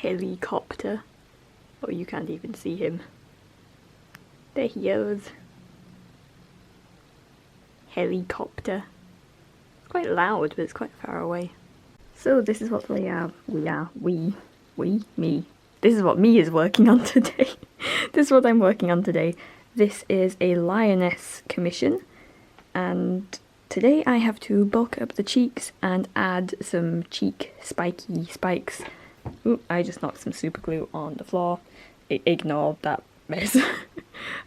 helicopter. Oh, you can't even see him. There he is. Helicopter. It's quite loud, but it's quite far away. So this is what me. This is what me is working on today. This is what I'm working on today. This is a Lioness commission, and today I have to bulk up the cheeks and add some cheek spiky spikes. Ooh, I just knocked some super glue on the floor. Ignore that mess.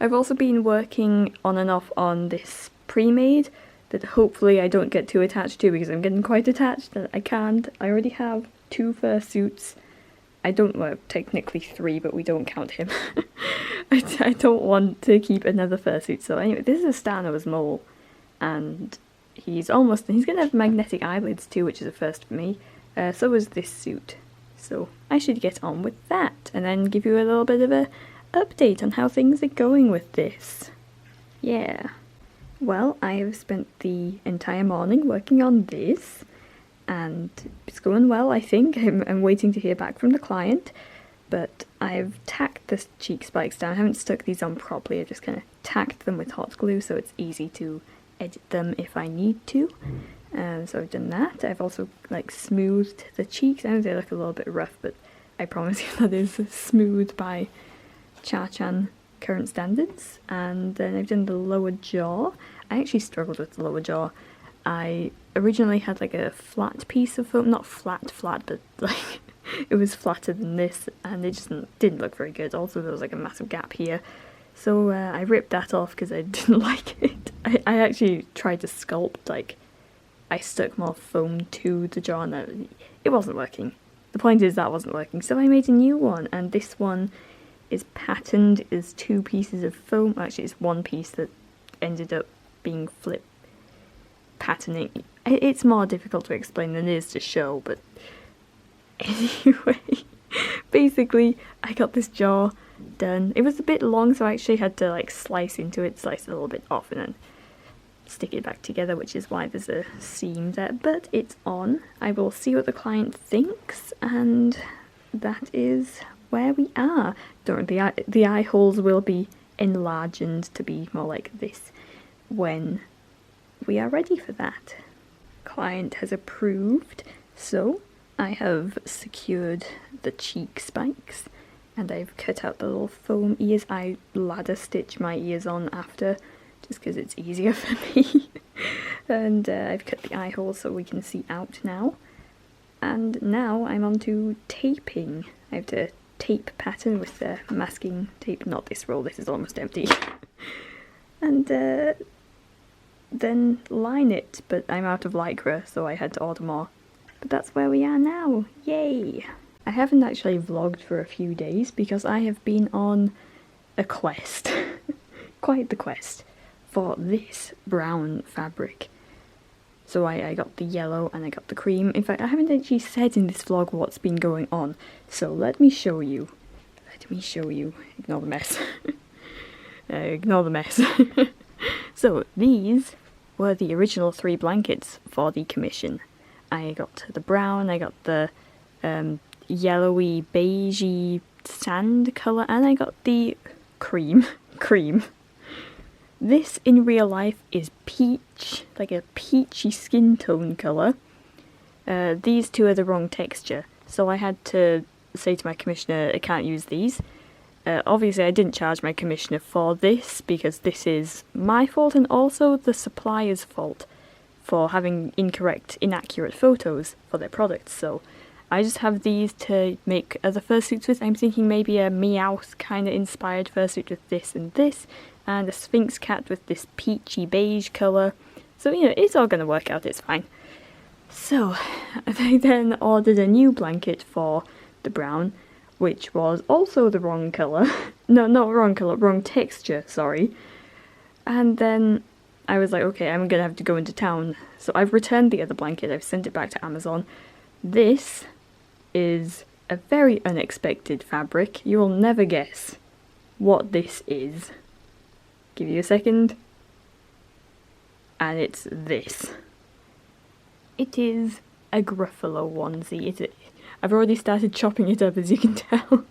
I've also been working on and off on this pre-made that hopefully I don't get too attached to, because I'm getting quite attached that I can't. I already have 2 fursuits. Well, technically 3, but we don't count him. I don't want to keep another fursuit. So anyway, this is a Stano's mole, and he's gonna have magnetic eyelids too, which is a first for me. So is this suit. So I should get on with that, and then give you a little bit of a update on how things are going with this. Yeah. Well, I have spent the entire morning working on this, and it's going well, I think. I'm waiting to hear back from the client, but I've tacked the cheek spikes down. I haven't stuck these on properly, I've just kind of tacked them with hot glue so it's easy to edit them if I need to. So I've done that. I've also smoothed the cheeks. I know they look a little bit rough, but I promise you that is smooth by CharrChan current standards. And then I've done the lower jaw. I actually struggled with the lower jaw. I originally had a flat piece of foam, not flat, but it was flatter than this, and it just didn't look very good. Also, there was a massive gap here, so I ripped that off because I didn't like it. I actually tried to sculpt, I stuck more foam to the jaw, and it wasn't working. The point is that wasn't working, so I made a new one, and this one is patterned as 2 pieces of foam. Actually, it's 1 piece that ended up being flip patterning. It's more difficult to explain than it is to show, but anyway, basically I got this jaw done. It was a bit long, so I actually had to slice into it, slice it a little bit off, and then stick it back together, which is why there's a seam there, but it's on. I will see what the client thinks, and that is where we are. Don't worry, the eye holes will be enlarged to be more like this when we are ready for that. Client has approved, so I have secured the cheek spikes, and I've cut out the little foam ears. I ladder stitch my ears on after, just because it's easier for me. And I've cut the eye holes so we can see out now. And now I'm on to taping. I have to tape pattern with the masking tape, not this roll, this is almost empty. And then line it, but I'm out of lycra, so I had to order more. But that's where we are now, yay! I haven't actually vlogged for a few days because I have been on a quest, quite the quest, for this brown fabric. So I got the yellow and I got the cream. In fact, I haven't actually said in this vlog what's been going on, so let me show you. Ignore the mess. Ignore the mess. So these were the original 3 blankets for the commission. I got the brown, I got the yellowy beigey sand colour, and I got the cream. This in real life is peach, like a peachy skin tone colour. These 2 are the wrong texture, so I had to say to my commissioner I can't use these. Obviously I didn't charge my commissioner for this because this is my fault and also the supplier's fault for having inaccurate photos for their products, so I just have these to make other fursuits with. I'm thinking maybe a Meowth kind of inspired fursuit with this, and a Sphinx cat with this peachy beige colour. So, it's all going to work out, it's fine. So, I then ordered a new blanket for the brown, which was also the wrong colour. No, not wrong colour, wrong texture, sorry. And then I was like, okay, I'm going to have to go into town. So I've returned the other blanket, I've sent it back to Amazon. This is a very unexpected fabric. You will never guess what this is. Give you a second. And it's this. It is a Gruffalo onesie. I've already started chopping it up, as you can tell.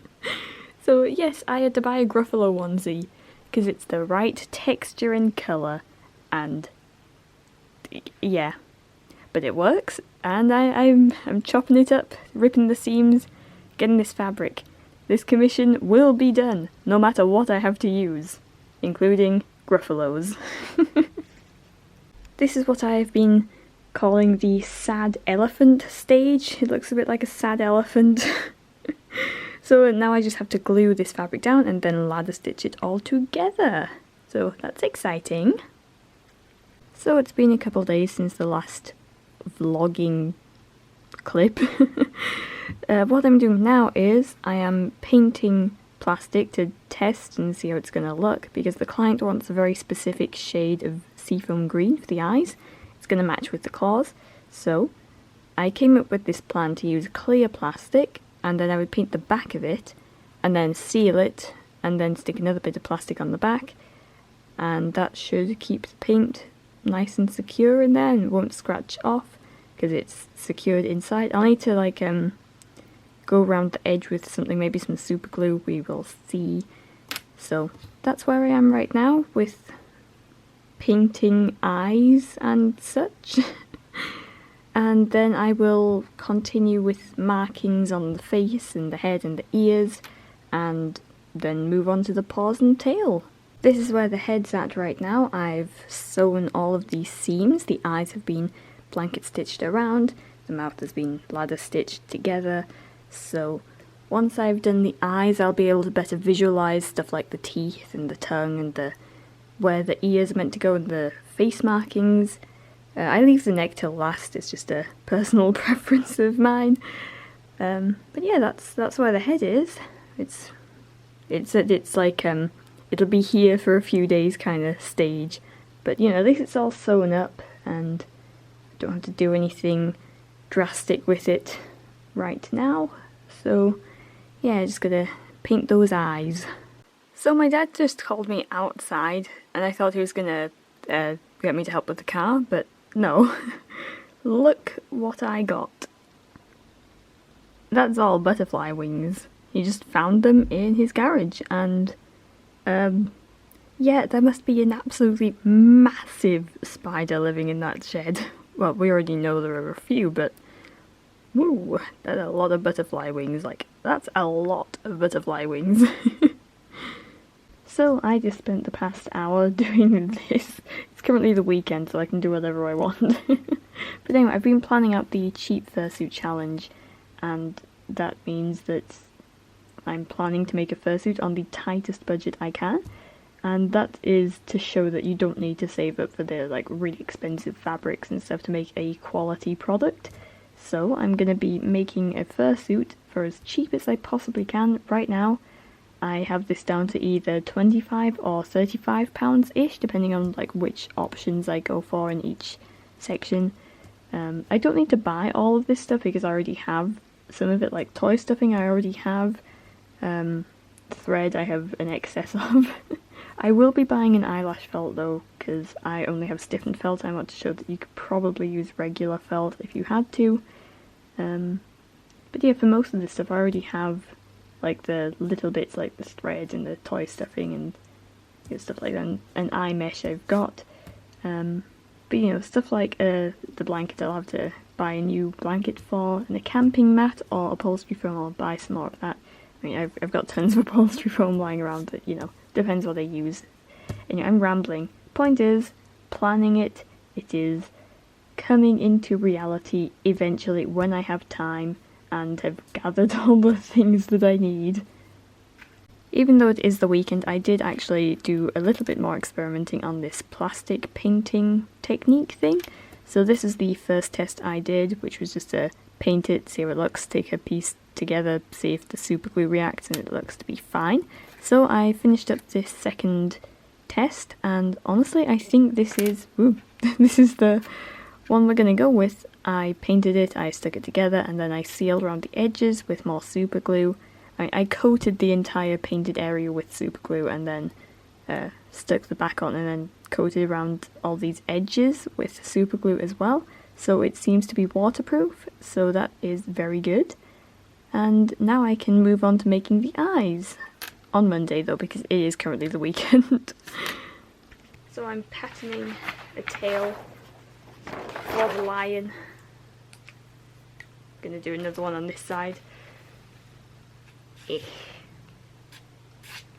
So yes, I had to buy a Gruffalo onesie because it's the right texture and colour, and yeah, but it works, and I'm chopping it up, ripping the seams, getting this fabric. This commission will be done, no matter what I have to use, including Gruffalos. This is what I've been calling the sad elephant stage. It looks a bit like a sad elephant. So now I just have to glue this fabric down and then ladder stitch it all together. So that's exciting. So it's been a couple days since the last vlogging clip. What I'm doing now is I am painting plastic to test and see how it's going to look, because the client wants a very specific shade of seafoam green for the eyes. It's going to match with the claws. So I came up with this plan to use clear plastic, and then I would paint the back of it and then seal it and then stick another bit of plastic on the back, and that should keep the paint nice and secure in there and it won't scratch off because it's secured inside. I'll need to like go around the edge with something, maybe some super glue, we will see. So that's where I am right now with painting eyes and such. And then I will continue with markings on the face and the head and the ears, and then move on to the paws and tail. This is where the head's at right now. I've sewn all of these seams. The eyes have been blanket stitched around, the mouth has been ladder stitched together. So once I've done the eyes, I'll be able to better visualize stuff like the teeth and the tongue and where the ears are meant to go and the face markings. I leave the neck till last, it's just a personal preference of mine. But yeah, that's where the head is. It's like it'll be here for a few days kind of stage. But you know, at least it's all sewn up and I don't have to do anything drastic with it right now. So yeah, just gotta paint those eyes. So my dad just called me outside and I thought he was gonna get me to help with the car, but no. Look what I got. That's all butterfly wings. He just found them in his garage, and yeah, there must be an absolutely massive spider living in that shed. Well, we already know there are a few, but woo, that's a lot of butterfly wings. Like, that's a lot of butterfly wings. So I just spent the past hour doing this. It's currently the weekend, so I can do whatever I want. But anyway, I've been planning out the cheap fursuit challenge, and that means that I'm planning to make a fursuit on the tightest budget I can, and that is to show that you don't need to save up for the like really expensive fabrics and stuff to make a quality product. So I'm going to be making a fursuit for as cheap as I possibly can. Right now I have this down to either 25 or 35 pounds-ish, depending on like which options I go for in each section. I don't need to buy all of this stuff because I already have some of it, like toy stuffing I already have, thread I have an excess of. I will be buying an eyelash felt though, because I only have stiffened felt. I want to show that you could probably use regular felt if you had to. But yeah, for most of this stuff I already have like the little bits like the thread and the toy stuffing and you know, stuff like that, and eye mesh I've got. But you know, stuff like the blanket I'll have to buy a new blanket for, and a camping mat or upholstery foam I'll buy some more of that. I mean, I've got tons of upholstery foam lying around that, you know, depends what I use. And I'm rambling. Point is, planning it is coming into reality eventually when I have time and have gathered all the things that I need. Even though it is the weekend, I did actually do a little bit more experimenting on this plastic painting technique thing. So this is the first test I did, which was just to paint it, see how it looks, take a piece together, see if the super glue reacts, and it looks to be fine. So I finished up this second test, and honestly I think this is this is the one we're gonna go with. I painted it, I stuck it together, and then I sealed around the edges with more super glue. I coated the entire painted area with super glue and then stuck the back on and then coated around all these edges with super glue as well. So it seems to be waterproof, so that is very good. And now I can move on to making the eyes. On Monday though, because it is currently the weekend. So I'm patterning a tail for the lion. Gonna do another one on this side.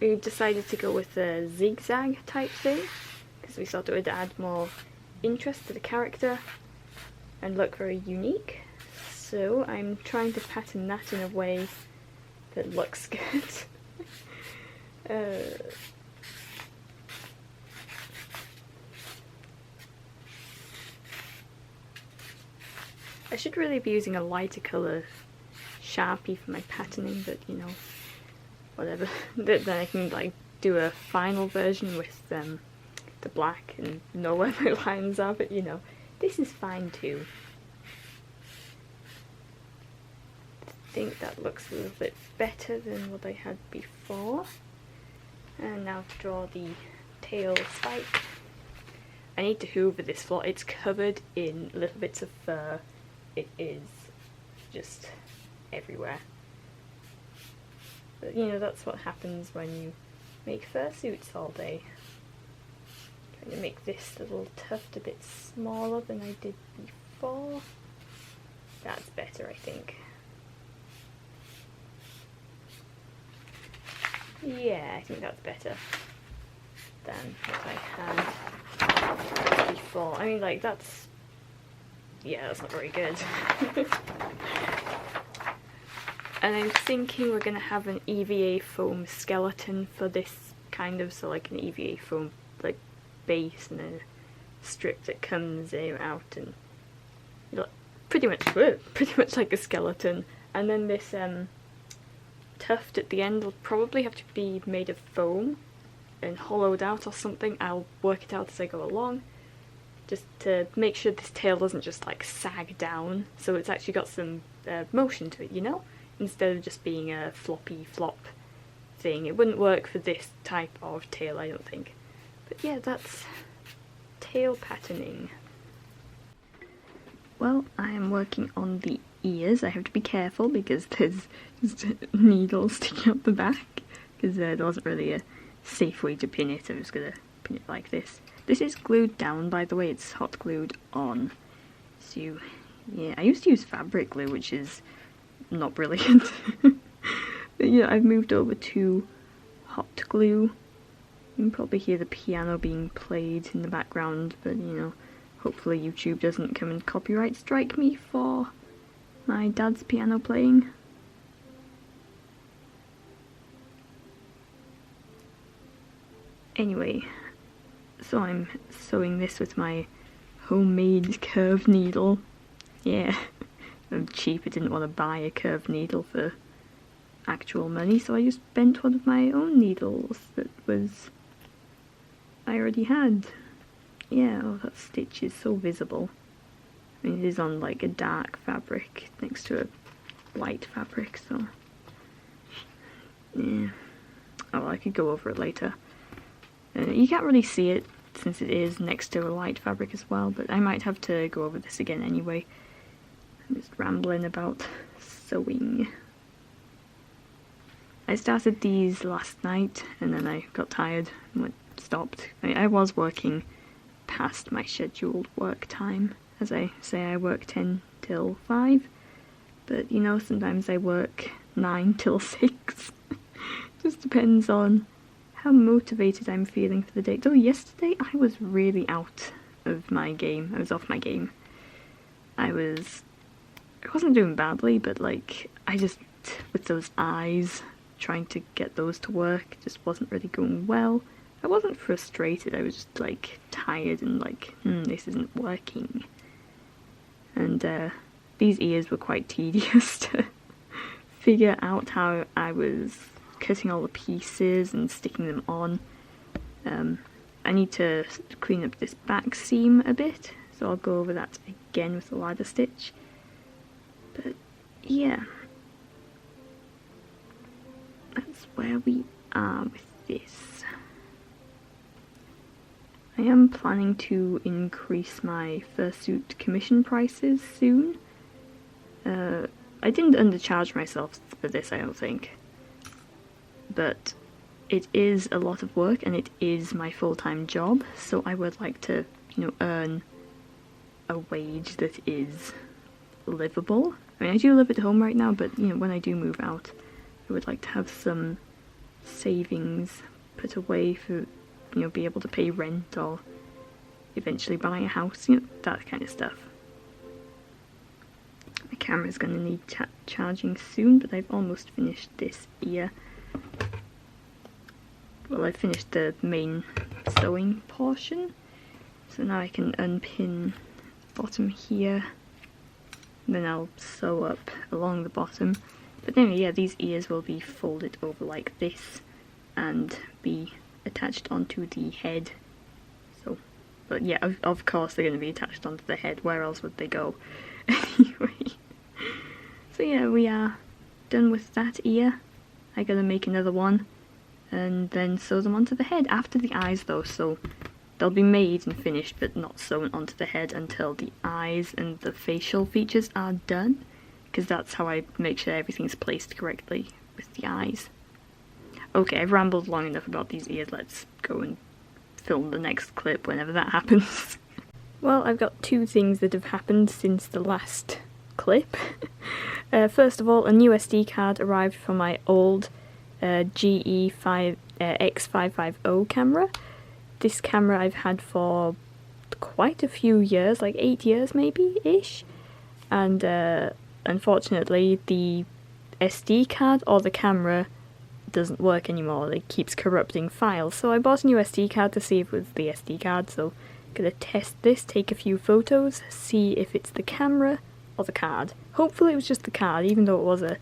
We decided to go with a zigzag type thing because we thought it would add more interest to the character and look very unique. So I'm trying to pattern that in a way that looks good. I should really be using a lighter colour Sharpie for my patterning, but you know, whatever. Then I can like do a final version with the black and know where my lines are, but you know, this is fine too. I think that looks a little bit better than what I had before. And now to draw the tail spike. I need to hoover this floor. It's covered in little bits of fur. It is just everywhere. But you know, that's what happens when you make fursuits all day. Trying to make this little tuft a bit smaller than I did before. That's better, I think. Yeah, I think that's better than what I had before. I mean, like, that's... yeah, that's not very good. And I'm thinking we're going to have an EVA foam skeleton for this kind of, so like an EVA foam like base and a strip that comes out and pretty much like a skeleton. And then this tuft at the end will probably have to be made of foam and hollowed out or something. I'll work it out as I go along, just to make sure this tail doesn't just like sag down, so it's actually got some motion to it, you know, instead of just being a floppy flop thing. It wouldn't work for this type of tail, I don't think. But yeah, that's tail patterning. Well, I am working on the ears. I have to be careful because there's just needles sticking up the back, because there wasn't really a safe way to pin it. I'm just gonna pin it like this. This is glued down, by the way, it's hot glued on. So yeah, I used to use fabric glue, which is not brilliant. But yeah, I've moved over to hot glue. You can probably hear the piano being played in the background, but you know, hopefully YouTube doesn't come and copyright strike me for my dad's piano playing. Anyway, so I'm sewing this with my homemade curved needle. Yeah, I'm cheap, I didn't want to buy a curved needle for actual money, so I just bent one of my own needles that I already had. Yeah, oh, that stitch is so visible. I mean, it is on like a dark fabric next to a light fabric, so yeah. Oh, well, I could go over it later. You can't really see it since it is next to a light fabric as well, but I might have to go over this again anyway. I'm just rambling about sewing. I started these last night and then I got tired and stopped. I was working past my scheduled work time. As I say, I work 10 till 5, but you know, sometimes I work 9 till 6. Just depends on how motivated I'm feeling for the day. Though yesterday I was really out of my game. I was off my game. I wasn't doing badly, but like, I just, with those eyes, trying to get those to work, just wasn't really going well. I wasn't frustrated, I was just like tired and like, this isn't working. And these ears were quite tedious to figure out how I was cutting all the pieces and sticking them on. I need to clean up this back seam a bit, so I'll go over that again with the ladder stitch. But yeah, that's where we are with this. I am planning to increase my fursuit commission prices soon. I didn't undercharge myself for this, I don't think. But it is a lot of work and it is my full-time job, so I would like to, you know, earn a wage that is livable. I mean, I do live at home right now, but, you know, when I do move out, I would like to have some savings put away for, you know, be able to pay rent or eventually buy a house, you know, that kind of stuff. My camera's going to need charging soon, but I've almost finished this ear. Well, I finished the main sewing portion, so now I can unpin the bottom here, and then I'll sew up along the bottom. But anyway, yeah, these ears will be folded over like this and be attached onto the head. So, but yeah, of course they're going to be attached onto the head, where else would they go? Anyway, so yeah, we are done with that ear. I gotta make another one and then sew them onto the head after the eyes though, so they'll be made and finished but not sewn onto the head until the eyes and the facial features are done, because that's how I make sure everything's placed correctly with the eyes. Okay, I've rambled long enough about these ears, let's go and film the next clip whenever that happens. Well, I've got two things that have happened since the last clip. First of all, a new SD card arrived for my old X550 camera. This camera I've had for quite a few years, like 8 years maybe-ish, and unfortunately the SD card or the camera doesn't work anymore. It keeps corrupting files, so I bought a new SD card to see if it was the SD card, so I'm gonna test this, take a few photos, see if it's the camera or the card. Hopefully it was just the card, even though it was a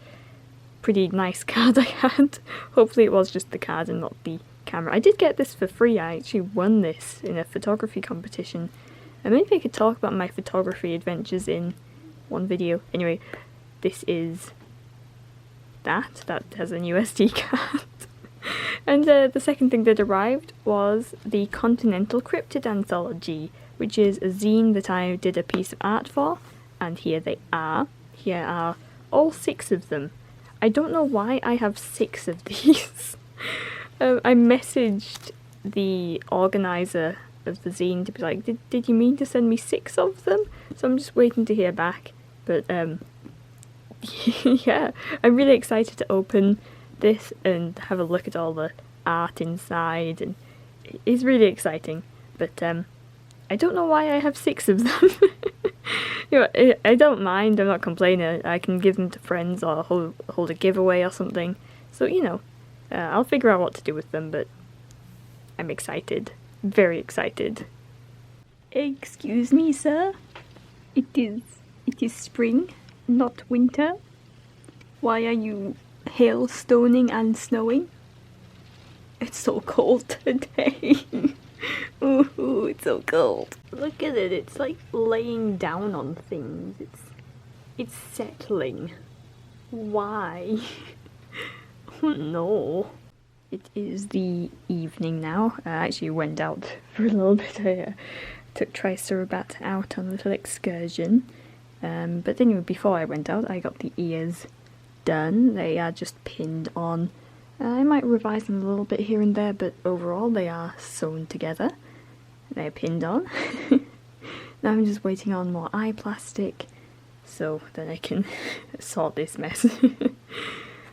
pretty nice card I had. Hopefully it was just the card and not the camera. I did get this for free. I actually won this in a photography competition. And maybe I could talk about my photography adventures in one video. Anyway, this is that has a new SD card. And the second thing that arrived was the Continental Cryptid Anthology, which is a zine that I did a piece of art for, and here they are. Here are all 6 of them. I don't know why I have 6 of these. I messaged the organiser of the zine to be like, did you mean to send me 6 of them? So I'm just waiting to hear back. But yeah, I'm really excited to open this and have a look at all the art inside, and it's really exciting. But I don't know why I have 6 of them. You know, I don't mind, I'm not complaining. I can give them to friends or hold a giveaway or something. So, you know, I'll figure out what to do with them, but I'm excited. Very excited. Excuse me, sir. It is spring, not winter. Why are you hailstoning and snowing? It's so cold today. Ooh, it's so cold. Look at it, it's like laying down on things. It's settling. Why? Oh no. It is the evening now. I actually went out for a little bit. I took Triceratops out on a little excursion. But anyway, before I went out, I got the ears done. They are just pinned on. I might revise them a little bit here and there, but overall they are sewn together. They're pinned on. Now I'm just waiting on more eye plastic, so then I can sort this mess.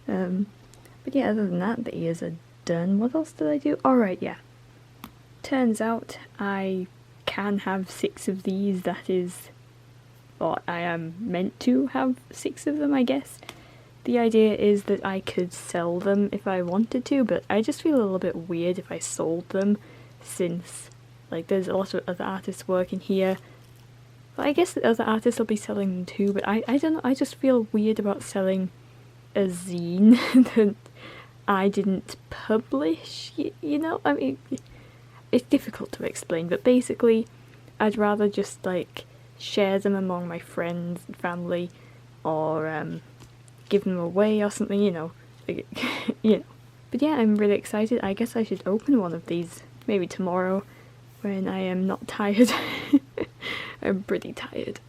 But yeah, other than that, the ears are done. What else did I do? Alright, yeah. Turns out I can have 6 of these, that is, or I am meant to have 6 of them, I guess. The idea is that I could sell them if I wanted to, but I just feel a little bit weird if I sold them, since, like, there's a lot of other artists working here. But I guess the other artists will be selling them too, but I don't know, I just feel weird about selling a zine that I didn't publish, you know? I mean, it's difficult to explain, but basically, I'd rather just, like, share them among my friends and family, or, give them away or something, you know. Like, you know. But yeah, I'm really excited. I guess I should open one of these maybe tomorrow when I am not tired. I'm pretty tired.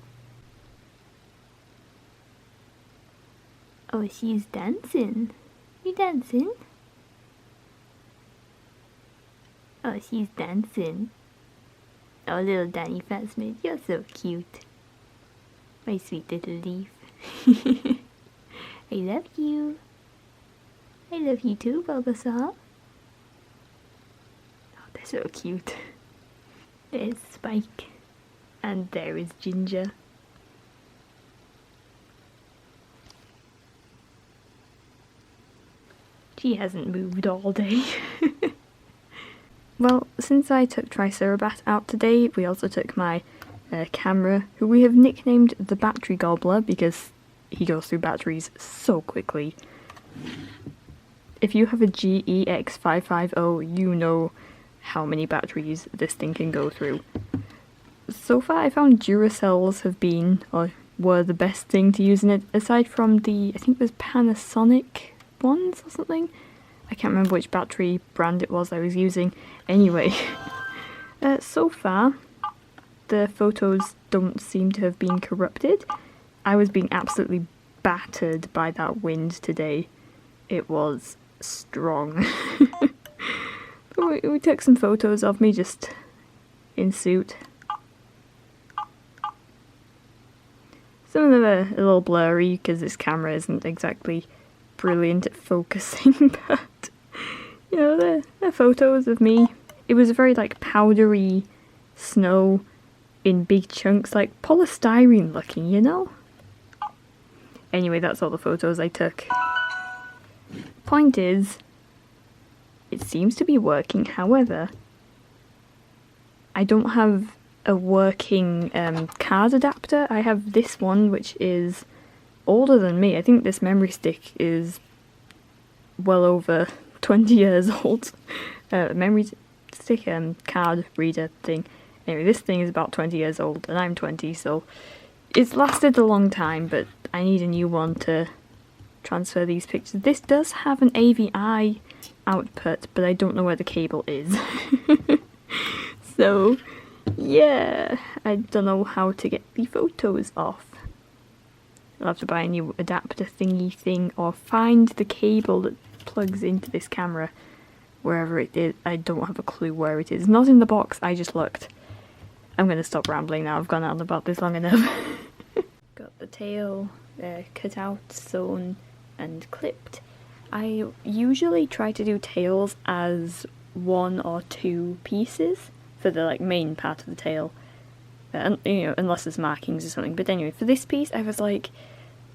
Oh, she's dancing. You dancing? Oh, she's dancing. Oh, little Danny Fatsmith, you're so cute. My sweet little leaf. I love you. I love you too, Bulbasaur. Oh, they're so cute. There's Spike. And there is Ginger. She hasn't moved all day. Well, since I took Tricerabat out today, we also took my camera, who we have nicknamed the Battery Gobbler because he goes through batteries so quickly. If you have a GEX550, you know how many batteries this thing can go through. So far I found Duracells have been, or were the best thing to use in it, aside from the, I think it was Panasonic ones or something? I can't remember which battery brand it was I was using. Anyway, so far the photos don't seem to have been corrupted. I was being absolutely battered by that wind today. It was strong. we took some photos of me just in suit. Some of them are a little blurry because this camera isn't exactly brilliant at focusing, but you know, they're photos of me. It was very like powdery snow in big chunks, like polystyrene looking, you know? Anyway, that's all the photos I took. Point is, it seems to be working, however, I don't have a working card adapter. I have this one, which is older than me. I think this memory stick is well over 20 years old. Memory stick card reader thing. Anyway, this thing is about 20 years old and I'm 20, so it's lasted a long time, but I need a new one to transfer these pictures. This does have an AVI output, but I don't know where the cable is. So yeah, I don't know how to get the photos off. I'll have to buy a new adapter thingy thing or find the cable that plugs into this camera wherever it is. I don't have a clue where it is. Not in the box, I just looked. I'm going to stop rambling now, I've gone on about this long enough. Got the tail cut out, sewn and clipped. I usually try to do tails as 1 or 2 pieces for the like main part of the tail. You know, unless there's markings or something. But anyway, for this piece I was like,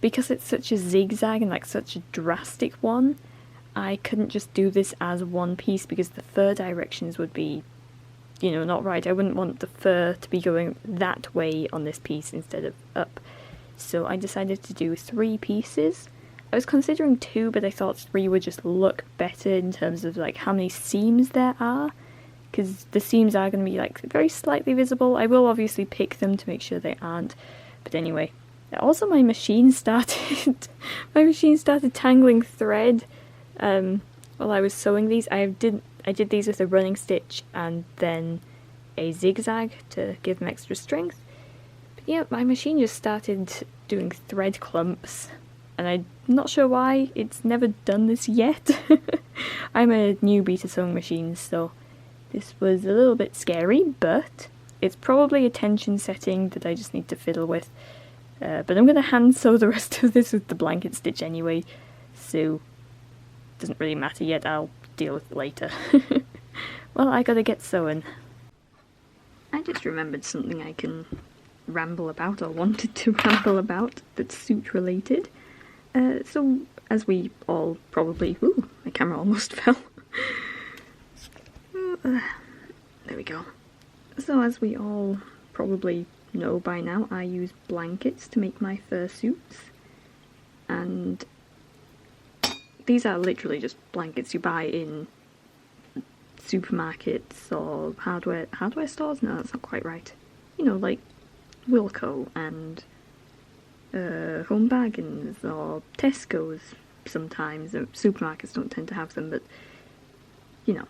because it's such a zigzag and like such a drastic one, I couldn't just do this as one piece because the fur directions would be, you know, not right. I wouldn't want the fur to be going that way on this piece instead of up. So I decided to do 3 pieces. I was considering 2, but I thought 3 would just look better in terms of like how many seams there are, because the seams are going to be like very slightly visible. I will obviously pick them to make sure they aren't. But anyway, also my machine started tangling thread while I was sewing these. I did these with a running stitch and then a zigzag to give them extra strength. But yeah, my machine just started doing thread clumps, and I'm not sure why. It's never done this yet. I'm a newbie to sewing machines, so this was a little bit scary, but it's probably a tension setting that I just need to fiddle with. But I'm going to hand sew the rest of this with the blanket stitch anyway, so it doesn't really matter yet, I'll deal with it later. Well, I gotta get sewing. I just remembered something I can ramble about, or wanted to ramble about, that's suit related. So, as we all probably... Ooh, my camera almost fell. There we go. So as we all probably know by now, I use blankets to make my fursuits, and these are literally just blankets you buy in supermarkets or hardware stores? No, that's not quite right. You know, like Wilko and Home Bargains or Tesco's sometimes. Supermarkets don't tend to have them, but you know,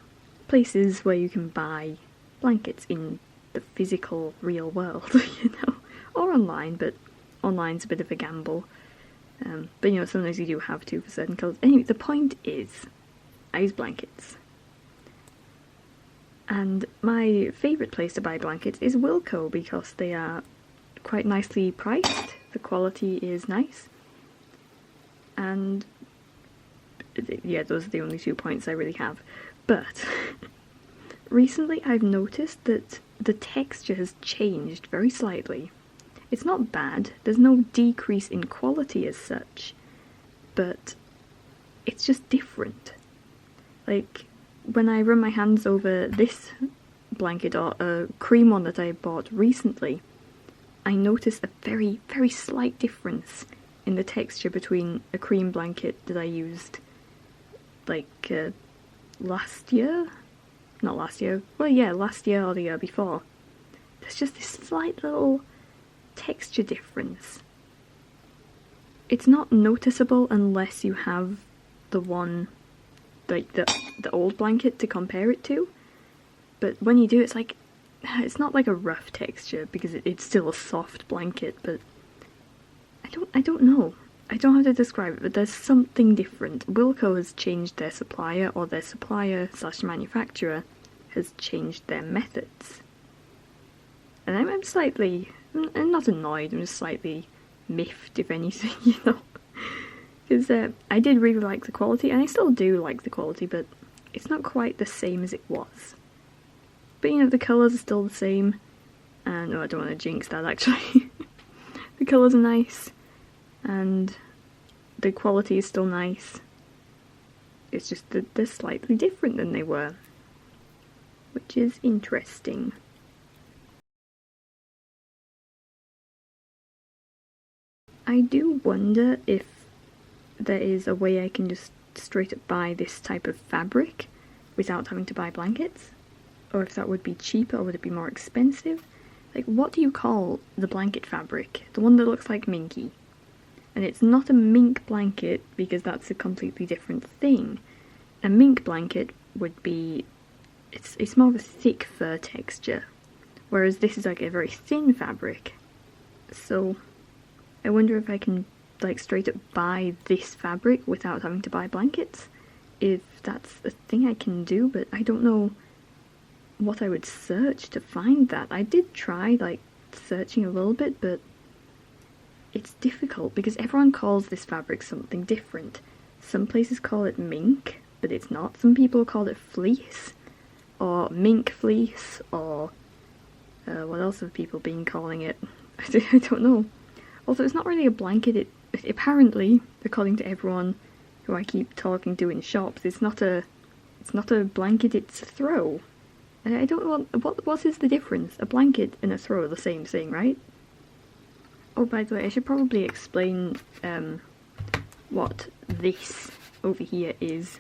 places where you can buy blankets in the physical real world, you know, or online, but online's a bit of a gamble. But you know, sometimes you do have to for certain colours. Anyway, the point is, I use blankets. And my favourite place to buy blankets is Wilko because they are quite nicely priced, the quality is nice, and yeah, those are the only 2 points I really have. But recently I've noticed that the texture has changed very slightly. It's not bad, there's no decrease in quality as such, but it's just different. Like, when I run my hands over this blanket, or a cream one that I bought recently, I noticed a very, very slight difference in the texture between a cream blanket that I used, like, last year? Not last year. Well, yeah, last year or the year before. There's just this slight little texture difference. It's not noticeable unless you have the one, like the old blanket to compare it to, but when you do, it's like, it's not like a rough texture because it's still a soft blanket, but I don't know. I don't know how to describe it, but there's something different. Wilko has changed their supplier, or their supplier / manufacturer has changed their methods. And I'm slightly, I'm not annoyed, I'm just slightly miffed, if anything, you know. Because I did really like the quality, and I still do like the quality, but it's not quite the same as it was. But you know, the colours are still the same, and oh, I don't want to jinx that actually. The colours are nice, and the quality is still nice. It's just that they're slightly different than they were, which is interesting. I do wonder if there is a way I can just straight up buy this type of fabric without having to buy blankets, or if that would be cheaper, or would it be more expensive? Like, what do you call the blanket fabric? The one that looks like minky. And it's not a mink blanket because that's a completely different thing. A mink blanket would be, it's more of a thick fur texture, whereas this is like a very thin fabric. So I wonder if I can like straight up buy this fabric without having to buy blankets, if that's a thing I can do, but I don't know what I would search to find that. I did try like searching a little bit, but it's difficult because everyone calls this fabric something different. Some places call it mink, but it's not. Some people call it fleece, or mink fleece, or what else have people been calling it? I don't know. Also, it's not really a blanket. Apparently, according to everyone who I keep talking to in shops, it's not a blanket, it's a throw. And I don't know what is the difference? A blanket and a throw are the same thing, right? Oh, by the way, I should probably explain what this over here is.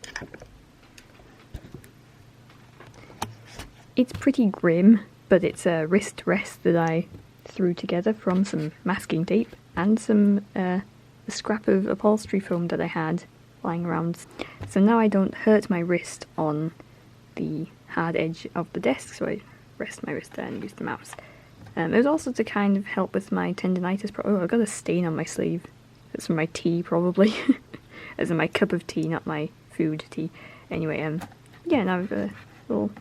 It's pretty grim, but it's a wrist rest that I threw together from some masking tape and some a scrap of upholstery foam that I had lying around. So now I don't hurt my wrist on the hard edge of the desk, so I rest my wrist there and use the mouse. It was also to kind of help with my tendinitis. Oh, I've got a stain on my sleeve. It's from my tea, probably. As in my cup of tea, not my food tea. Anyway, yeah, now I've got a little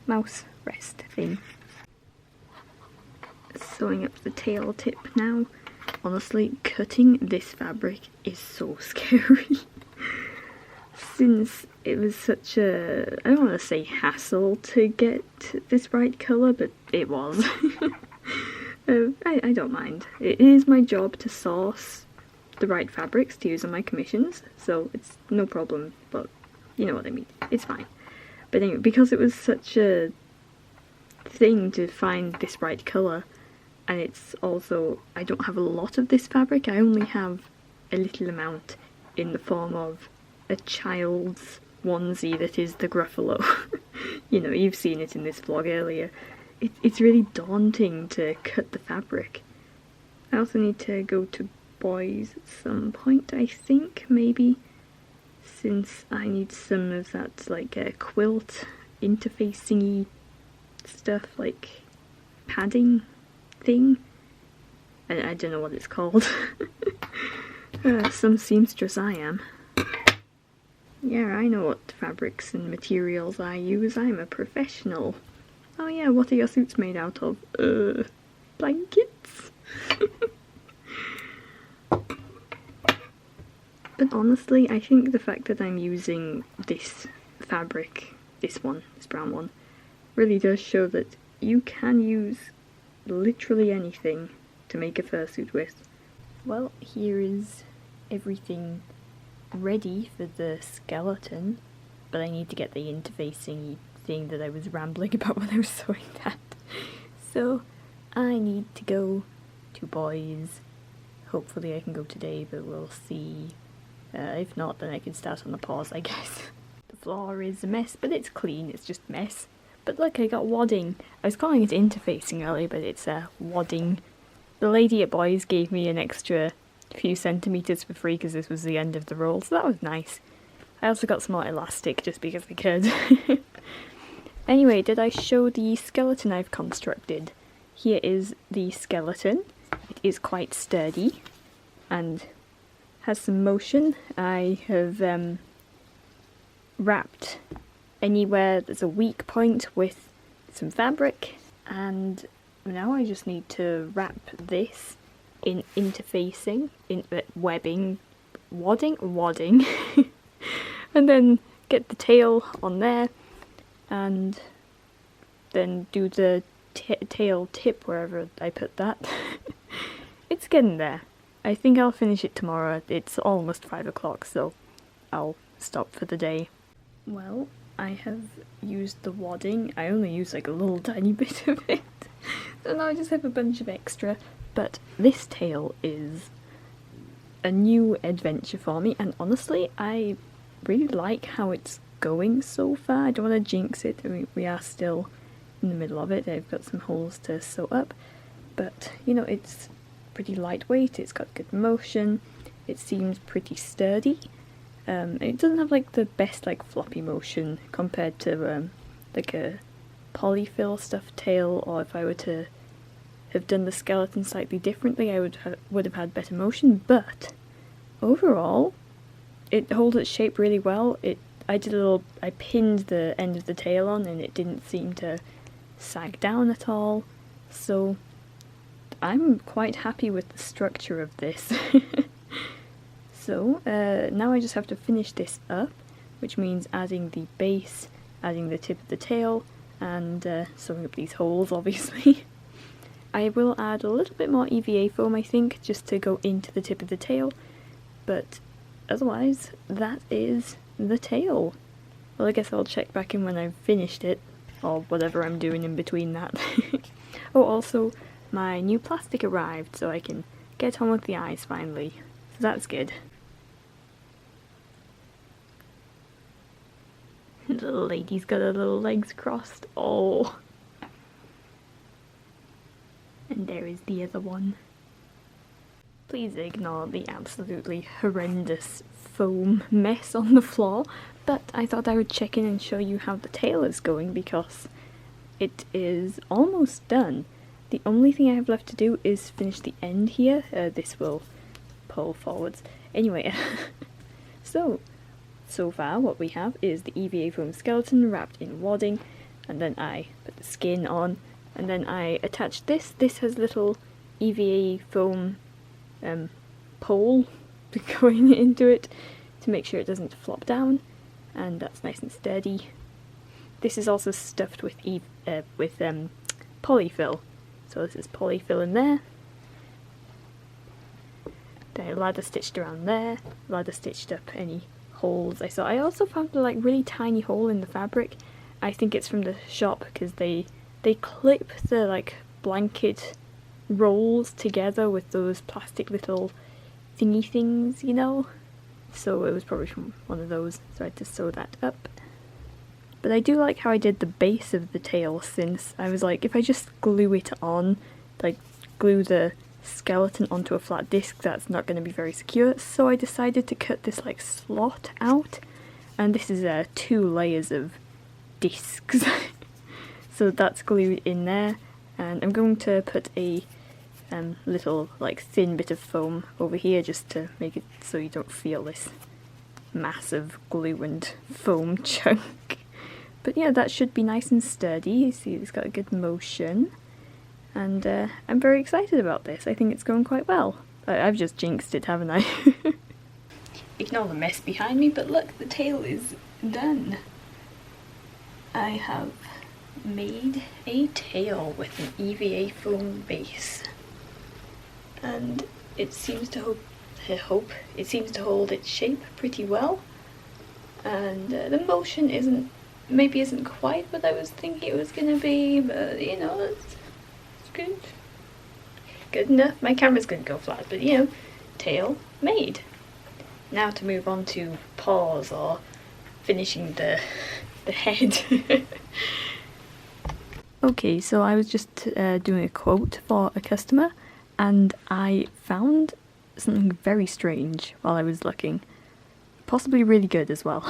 mouse rest thing. Sewing up the tail tip now. Honestly, cutting this fabric is so scary. Since it was such a, I don't want to say hassle to get this right colour, but it was. I don't mind. It is my job to source the right fabrics to use on my commissions, so it's no problem, but you know what I mean. It's fine. But anyway, because it was such a thing to find this right colour, and it's also, I don't have a lot of this fabric, I only have a little amount in the form of a child's onesie that is the Gruffalo. You know, you've seen it in this vlog earlier. It's really daunting to cut the fabric. I also need to go to boys at some point, I think, maybe, since I need some of that, like, quilt interfacing-y stuff, like padding thing. I don't know what it's called. Some seamstress I am. Yeah, I know what fabrics and materials I use. I'm a professional. Oh yeah, what are your suits made out of? Blankets? But honestly, I think the fact that I'm using this fabric, this brown one, really does show that you can use literally anything to make a fursuit with. Well, here is everything ready for the skeleton, but I need to get the interfacing thing that I was rambling about when I was sewing that. So I need to go to Boys. Hopefully I can go today, but we'll see. If not, then I can start on the pause, I guess. The floor is a mess, but it's clean, it's just mess. But look, I got wadding. I was calling it interfacing earlier, but it's wadding. The lady at Boys gave me an extra few centimetres for free because this was the end of the roll, so that was nice. I also got some more elastic just because I could. Anyway, did I show the skeleton I've constructed? Here is the skeleton. It is quite sturdy and has some motion. I have wrapped anywhere there's a weak point with some fabric, and now I just need to wrap this in interfacing, in webbing, wadding, and then get the tail on there, and then do the tail tip wherever I put that. It's getting there. I think I'll finish it tomorrow. It's almost 5 o'clock, so I'll stop for the day. Well, I have used the wadding. I only used like a little tiny bit of it, so now I just have a bunch of extra. But this tail is a new adventure for me, and honestly, I really like how it's going so far. I don't want to jinx it. I mean, we are still in the middle of it. I've got some holes to sew up, but you know, it's pretty lightweight, it's got good motion, it seems pretty sturdy. It doesn't have like the best like floppy motion compared to like a polyfill stuffed tail, or if I were to have done the skeleton slightly differently I would have had better motion, but overall it holds its shape really well. I pinned the end of the tail on and it didn't seem to sag down at all, so I'm quite happy with the structure of this. So now I just have to finish this up, which means adding the base, adding the tip of the tail, and sewing up these holes obviously. I will add a little bit more EVA foam I think, just to go into the tip of the tail, but otherwise that is the tail. Well, I guess I'll check back in when I've finished it, or whatever I'm doing in between that. Oh, also, my new plastic arrived, so I can get on with the eyes finally. So that's good. The little lady's got her little legs crossed. Oh. And there is the other one. Please ignore the absolutely horrendous foam mess on the floor, but I thought I would check in and show you how the tail is going because it is almost done. The only thing I have left to do is finish the end here. This will pull forwards. Anyway, so far what we have is the EVA foam skeleton wrapped in wadding, and then I put the skin on, and then I attached this. This has little EVA foam pole going into it to make sure it doesn't flop down, and that's nice and sturdy. This is also stuffed with polyfill. So this is polyfill in there. Then I ladder stitched around there, ladder stitched up any holes I saw. I also found a like really tiny hole in the fabric. I think it's from the shop because they clip the like blanket rolls together with those plastic little thingy things, you know? So it was probably from one of those, so I had to sew that up. But I do like how I did the base of the tail, since I was like, if I just glue it on, like glue the skeleton onto a flat disc, that's not going to be very secure, so I decided to cut this like slot out, and this is 2 layers of discs. So that's glued in there, and I'm going to put a little like thin bit of foam over here just to make it so you don't feel this massive glue and foam chunk. But yeah, that should be nice and sturdy. You see it's got a good motion, and I'm very excited about this. I think it's going quite well. I've just jinxed it, haven't I? Ignore the mess behind me, but look, the tail is done. I have made a tail with an EVA foam base, and it seems to it seems to hold its shape pretty well, and the motion isn't quite what I was thinking it was gonna be, but you know, it's good enough. My camera's gonna go flat, but you know, tail made. Now to move on to paws, or finishing the head. Okay, so I was just doing a quote for a customer, and I found something very strange while I was looking. Possibly really good as well.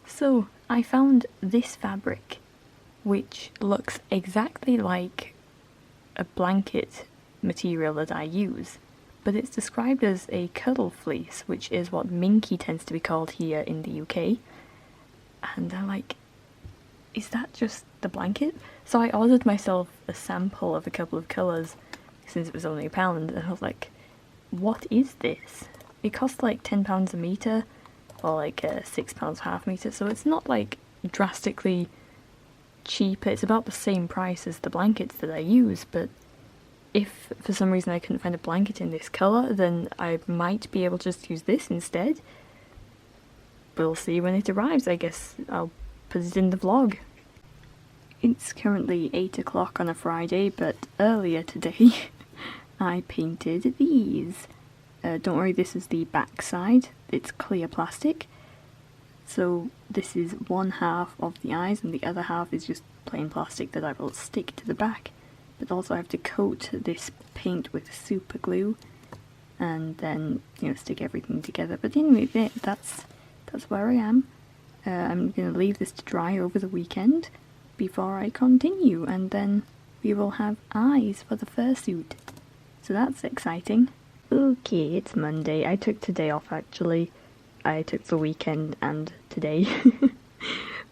So I found this fabric, which looks exactly like a blanket material that I use, but it's described as a cuddle fleece, which is what minky tends to be called here in the UK. And I'm like, is that just the blanket? So I ordered myself a sample of a couple of colours since it was only £1, and I was like, what is this? It costs like £10 a metre, or like £6 half metre, so it's not like drastically cheaper. It's about the same price as the blankets that I use, but if for some reason I couldn't find a blanket in this colour, then I might be able to just use this instead. We'll see when it arrives. I guess I'll put it in the vlog. It's currently 8 o'clock on a Friday, but earlier today I painted these. Don't worry, this is the back side. It's clear plastic. So this is one half of the eyes, and the other half is just plain plastic that I will stick to the back. But also I have to coat this paint with super glue, and then, you know, stick everything together. But anyway, that's where I am. I'm going to leave this to dry over the weekend before I continue, and then we will have eyes for the fursuit. So that's exciting. Okay, it's Monday. I took today off actually. I took the weekend and today.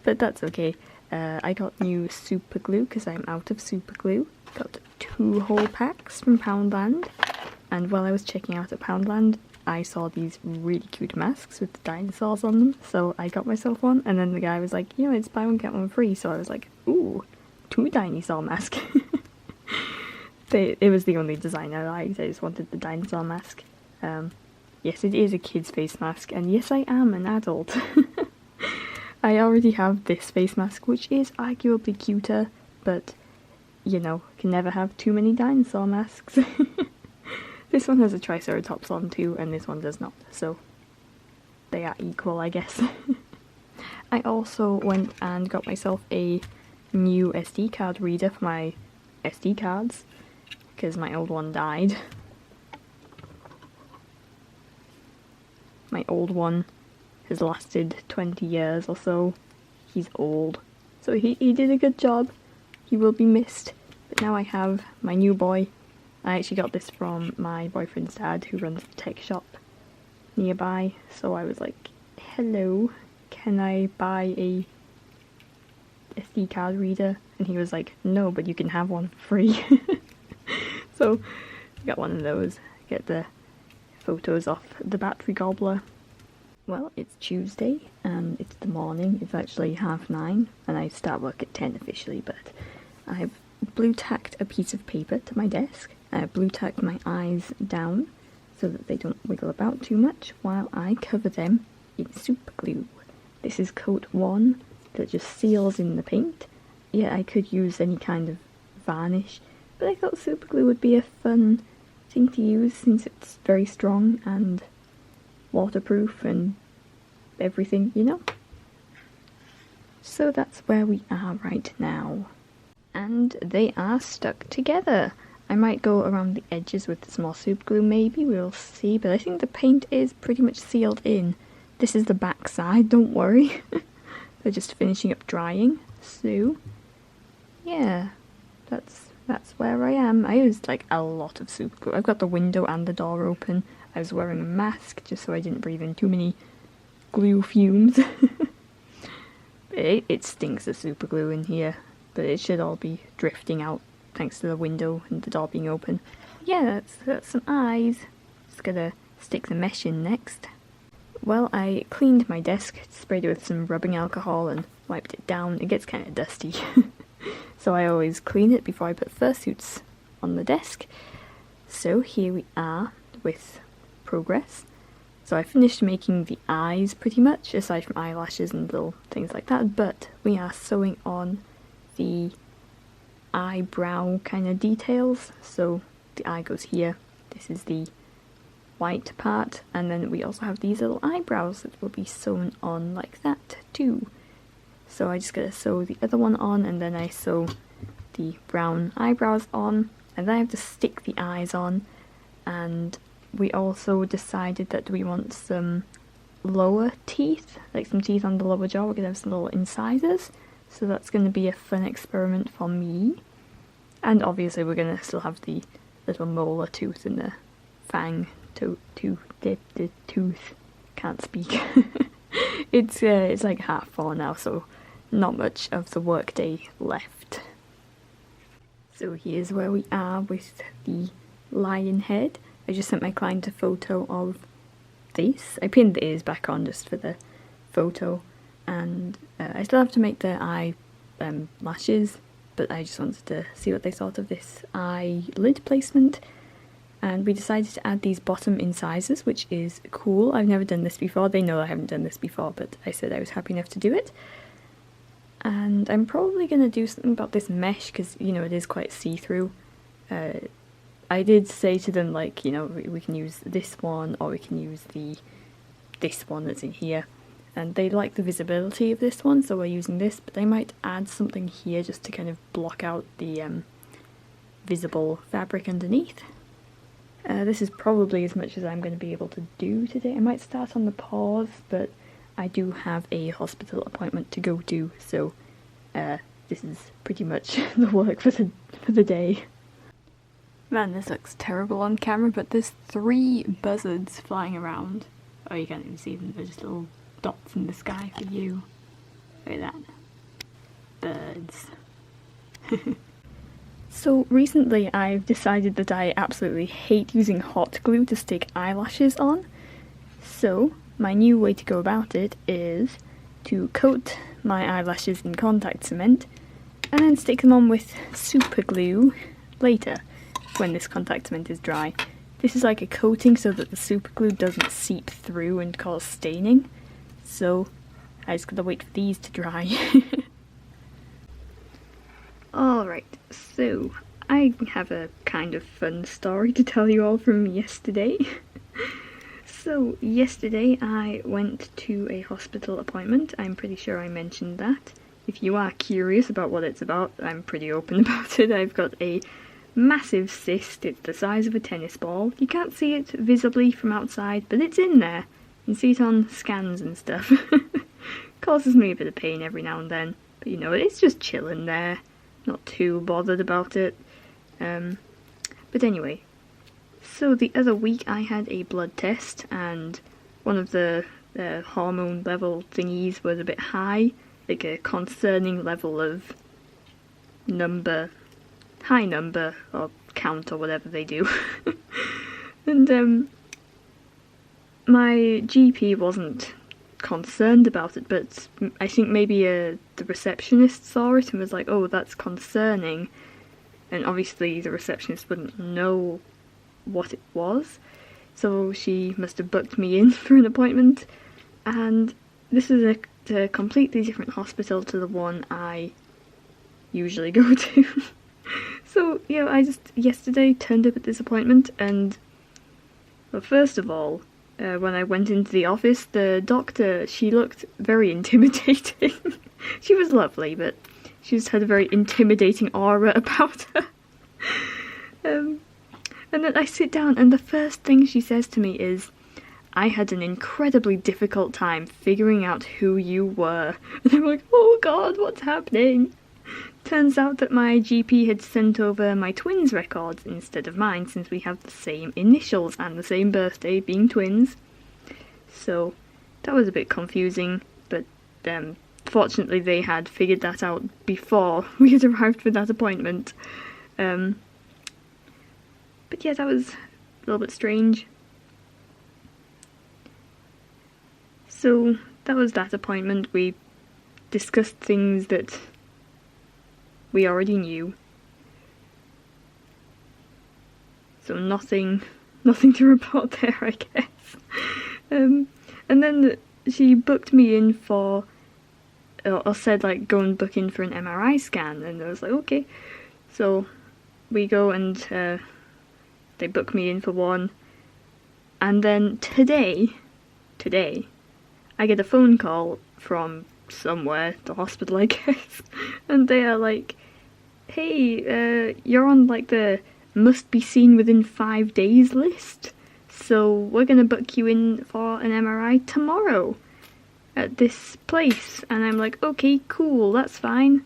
But that's okay. I got new super glue because I'm out of super glue. Got 2 whole packs from Poundland, and while I was checking out at Poundland, I saw these really cute masks with the dinosaurs on them, so I got myself one, and then the guy was like, you know, it's buy one get one free, so I was like, ooh, 2 dinosaur masks. It was the only design I liked. I just wanted the dinosaur mask. Yes, it is a kid's face mask, and yes, I am an adult. I already have this face mask, which is arguably cuter, but, you know, can never have too many dinosaur masks. This one has a Triceratops on too, and this one does not, so they are equal, I guess. I also went and got myself a new SD card reader for my SD cards, because my old one died. My old one has lasted 20 years or so. He's old. So he did a good job. He will be missed. But now I have my new boy. I actually got this from my boyfriend's dad, who runs a tech shop nearby. So I was like, hello, can I buy a SD card reader? And he was like, no, but you can have one free. So I got one of those. Get the photos off the battery gobbler. Well, it's Tuesday and it's the morning. It's actually 9:30 and I start work at 10 officially, but I've blue tacked a piece of paper to my desk. I blue tacked my eyes down so that they don't wiggle about too much while I cover them in super glue. This is coat 1 that just seals in the paint. Yeah, I could use any kind of varnish, but I thought super glue would be a fun thing to use since it's very strong and waterproof and everything, you know? So that's where we are right now. And they are stuck together. I might go around the edges with some more super glue, maybe, we'll see, but I think the paint is pretty much sealed in. This is the back side, don't worry. They're just finishing up drying, so yeah, that's that's where I am. I used like a lot of super glue. I've got the window and the door open. I was wearing a mask just so I didn't breathe in too many glue fumes. It stinks of super glue in here, but it should all be drifting out thanks to the window and the door being open. Yeah, that's some eyes. Just gotta stick the mesh in next. Well, I cleaned my desk, sprayed it with some rubbing alcohol and wiped it down. It gets kind of dusty. So I always clean it before I put fursuits on the desk. So here we are with progress. So I finished making the eyes pretty much, aside from eyelashes and little things like that, but we are sewing on the eyebrow kind of details. So the eye goes here, this is the white part, and then we also have these little eyebrows that will be sewn on like that too. So I just gotta sew the other one on, and then I sew the brown eyebrows on, and then I have to stick the eyes on. And we also decided that we want some lower teeth, like some teeth on the lower jaw. We're gonna have some little incisors, so that's gonna be a fun experiment for me. And obviously we're gonna still have the little molar tooth and the fang tooth. Can't speak. It's like 4:30 now, so not much of the workday left. So here's where we are with the lion head. I just sent my client a photo of this. I pinned the ears back on just for the photo, and I still have to make the eye lashes, but I just wanted to see what they thought of this eyelid placement. And we decided to add these bottom incisors, which is cool. I've never done this before. They know I haven't done this before, but I said I was happy enough to do it. And I'm probably going to do something about this mesh, because, you know, it is quite see-through. I did say to them, like, you know, we can use this one, or we can use this one that's in here. And they like the visibility of this one, so we're using this, but they might add something here just to kind of block out the visible fabric underneath. This is probably as much as I'm going to be able to do today. I might start on the paws, but I do have a hospital appointment to go to, so this is pretty much the work for the day. Man, this looks terrible on camera, but there's 3 buzzards flying around. Oh, you can't even see them, they're just little dots in the sky for you. Look at that. Birds. So recently I've decided that I absolutely hate using hot glue to stick eyelashes on. So my new way to go about it is to coat my eyelashes in contact cement and then stick them on with super glue later when this contact cement is dry. This is like a coating so that the super glue doesn't seep through and cause staining. So I just gotta wait for these to dry. Alright, so I have a kind of fun story to tell you all from yesterday. So yesterday I went to a hospital appointment. I'm pretty sure I mentioned that. If you are curious about what it's about, I'm pretty open about it. I've got a massive cyst. It's the size of a tennis ball. You can't see it visibly from outside, but it's in there. You can see it on scans and stuff. Causes me a bit of pain every now and then, but you know, it's just chilling there. Not too bothered about it. But anyway, so the other week I had a blood test, and one of the hormone level thingies was a bit high, like a concerning level of high number or count or whatever they do. And my GP wasn't concerned about it, but I think maybe the receptionist saw it and was like, oh, that's concerning. And obviously the receptionist wouldn't know what it was, so she must have booked me in for an appointment. And this is a completely different hospital to the one I usually go to. So, you know, I just yesterday turned up at this appointment, and well, first of all, when I went into the office, the doctor, she looked very intimidating. She was lovely, but she just had a very intimidating aura about her. And then I sit down, and the first thing she says to me is, I had an incredibly difficult time figuring out who you were. And I'm like, oh god, what's happening? Turns out that my GP had sent over my twins' records instead of mine, since we have the same initials and the same birthday, being twins. So that was a bit confusing, but fortunately they had figured that out before we had arrived for that appointment. But yeah, that was a little bit strange. So that was that appointment. We discussed things that we already knew. So nothing to report there, I guess. And then she booked me in for, or said like, go and book in for an MRI scan, and I was like, okay. So we go and they book me in for one, and then today, I get a phone call from somewhere, the hospital I guess, and they are like, hey, you're on like the must be seen within 5 days list, so we're gonna book you in for an MRI tomorrow at this place. And I'm like, okay, cool, that's fine.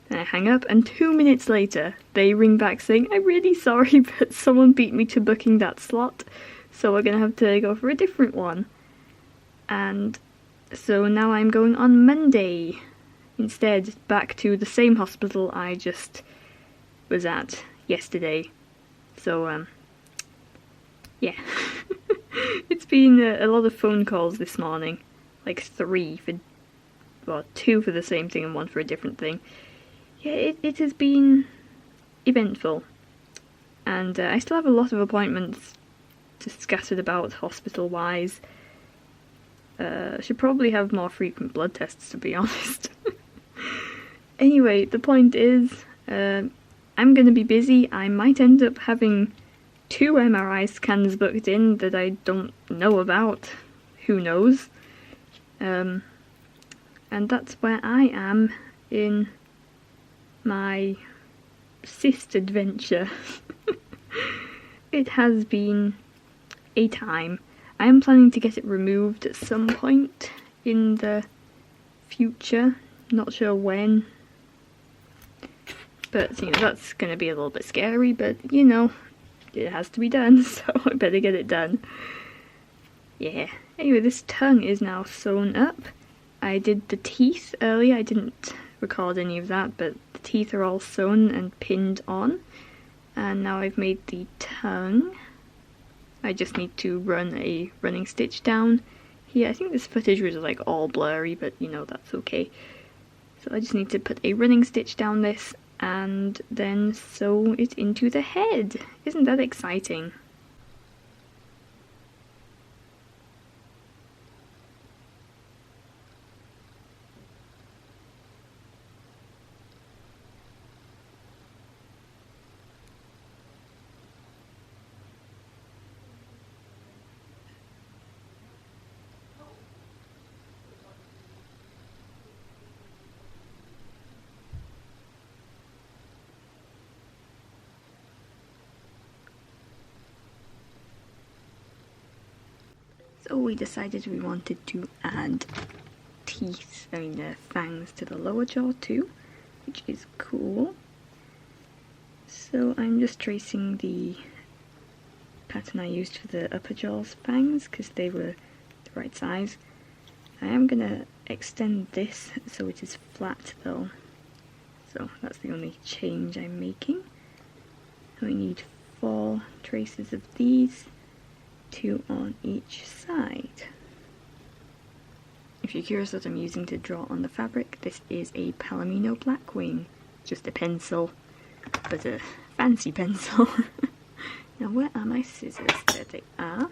Then I hang up, and 2 minutes later they ring back saying, I'm really sorry, but someone beat me to booking that slot, so we're gonna have to go for a different one. And so now I'm going on Monday instead, back to the same hospital I just was at yesterday. So yeah. It's been a lot of phone calls this morning, like 3 for, well, 2 for the same thing and 1 for a different thing. Yeah, it has been eventful, and I still have a lot of appointments just scattered about hospital-wise. Should probably have more frequent blood tests, to be honest. Anyway, the point is, I'm gonna be busy. I might end up having 2 MRI scans booked in that I don't know about. Who knows? And that's where I am in my cyst adventure. It has been a time. I am planning to get it removed at some point in the future. Not sure when. But, you know, that's going to be a little bit scary, but, you know, it has to be done, so I better get it done. Yeah. Anyway, this tongue is now sewn up. I did the teeth earlier. I didn't record any of that, but the teeth are all sewn and pinned on. And now I've made the tongue. I just need to run a running stitch down here. I think this footage was like all blurry, but you know, that's okay. So I just need to put a running stitch down this and then sew it into the head. Isn't that exciting? So we decided we wanted to add teeth, fangs to the lower jaw too, which is cool. So I'm just tracing the pattern I used for the upper jaw's fangs because they were the right size. I am gonna extend this so it is flat though. So that's the only change I'm making. And we need 4 traces of these, 2 on each side. If you're curious what I'm using to draw on the fabric, this is a Palomino Blackwing. Just a pencil, but a fancy pencil. Now where are my scissors? There they are.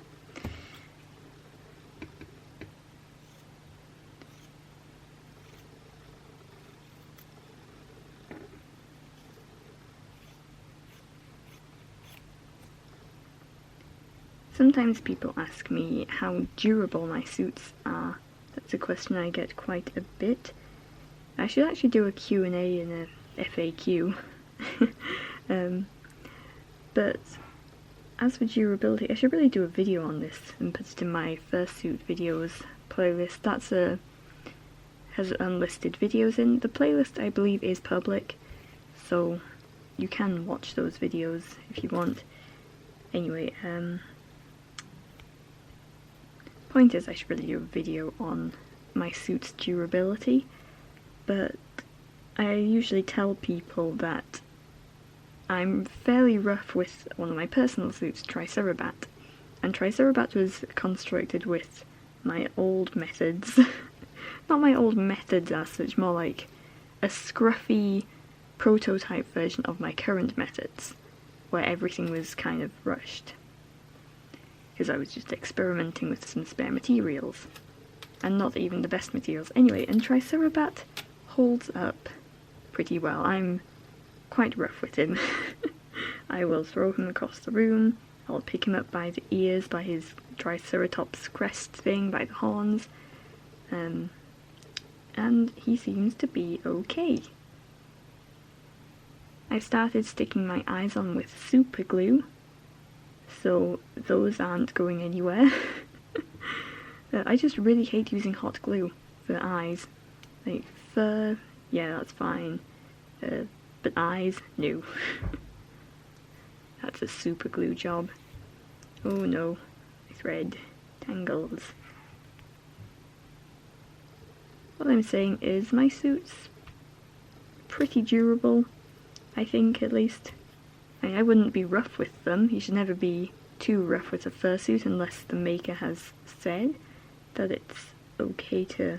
Sometimes people ask me how durable my suits are. That's a question I get quite a bit. I should actually do a Q&A and a FAQ. But as for durability, I should really do a video on this and put it in my Fursuit videos playlist. That's a has unlisted videos in. The playlist, I believe, is public, so you can watch those videos if you want. Anyway, point is I should really do a video on my suit's durability, but I usually tell people that I'm fairly rough with one of my personal suits, Triceratops, and Triceratops was constructed with my old methods. Not my old methods as such, more like a scruffy prototype version of my current methods, where everything was kind of rushed. Because I was just experimenting with some spare materials, and not even the best materials. Anyway, and Triceratops holds up pretty well. I'm quite rough with him. I will throw him across the room, I'll pick him up by the ears, by his Triceratops crest thing, by the horns, and he seems to be okay. I've started sticking my eyes on with super glue, so those aren't going anywhere. I just really hate using hot glue for eyes. Like, fur, yeah, that's fine. But eyes, no. That's a super glue job. Oh no, my thread tangles. What I'm saying is my suit's pretty durable, I think, at least. I wouldn't be rough with them. You should never be too rough with a fursuit unless the maker has said that it's okay to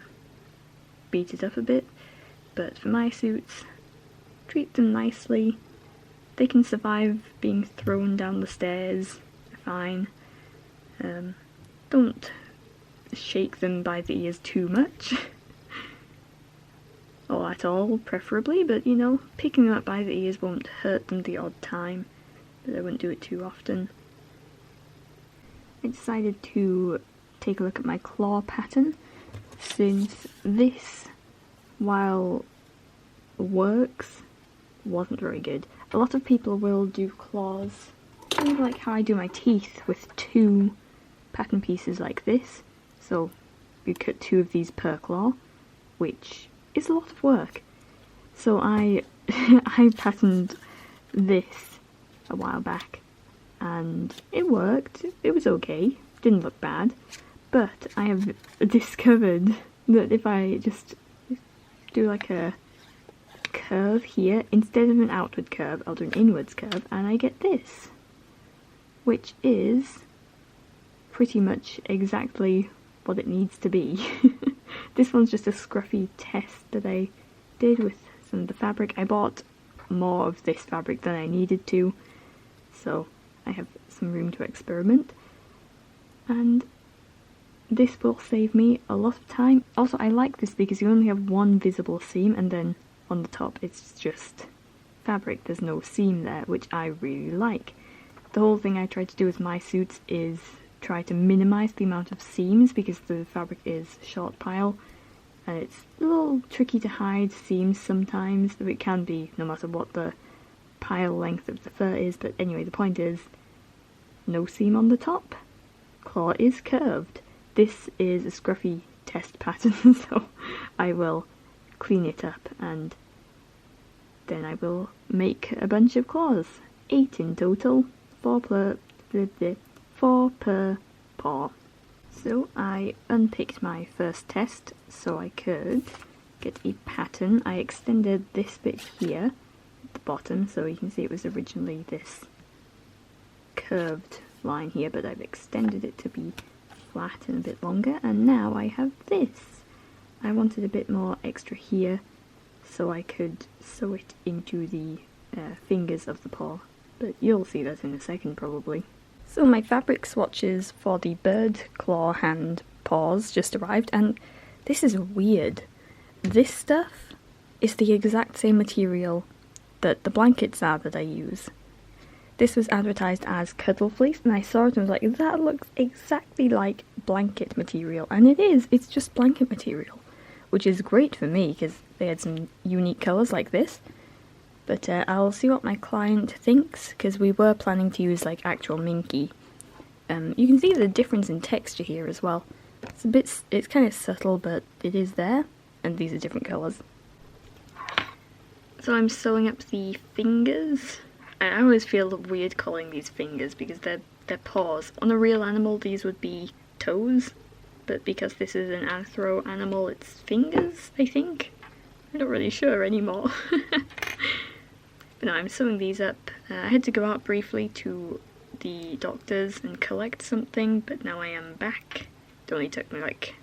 beat it up a bit. But for my suits, treat them nicely. They can survive being thrown down the stairs, fine. Don't shake them by the ears too much. Or at all, preferably, but you know, picking them up by the ears won't hurt them the odd time, but I wouldn't do it too often. I decided to take a look at my claw pattern, since this, while works, wasn't very good. A lot of people will do claws, kind of like how I do my teeth, with 2 pattern pieces like this. So you cut 2 of these per claw, which is a lot of work. So I patterned this a while back, and it worked. It was okay, didn't look bad, but I have discovered that if I just do like a curve here, instead of an outward curve, I'll do an inwards curve, and I get this, which is pretty much exactly what it needs to be. This one's just a scruffy test that I did with some of the fabric. I bought more of this fabric than I needed to, so I have some room to experiment, and this will save me a lot of time. Also, I like this because you only have one visible seam, and then on the top it's just fabric, there's no seam there, which I really like. The whole thing I try to do with my suits is try to minimize the amount of seams because the fabric is short pile, and it's a little tricky to hide seams sometimes, though it can be no matter what the pile length of the fur is. But anyway, the point is, no seam on the top, claw is curved. This is a scruffy test pattern, so I will clean it up and then I will make a bunch of claws. 8 in total, 4 per paw. So I unpicked my first test so I could get a pattern. I extended this bit here at the bottom, so you can see it was originally this curved line here, but I've extended it to be flat and a bit longer, and now I have this. I wanted a bit more extra here so I could sew it into the fingers of the paw, but you'll see that in a second probably. So my fabric swatches for the bird claw hand paws just arrived, and this is weird. This stuff is the exact same material that the blankets are that I use. This was advertised as cuddle fleece, and I saw it and was like, that looks exactly like blanket material, and it is, it's just blanket material, which is great for me because they had some unique colours like this. But I'll see what my client thinks, because we were planning to use like actual minky. You can see the difference in texture here as well. It's kind of subtle, but it is there. and these are different colours. So I'm sewing up the fingers. I always feel weird calling these fingers because they're paws. On a real animal these would be toes, but because this is an anthro animal it's fingers, I think. I'm not really sure anymore. But no, I'm sewing these up. I had to go out briefly to the doctor's and collect something, but now I am back. It only took me like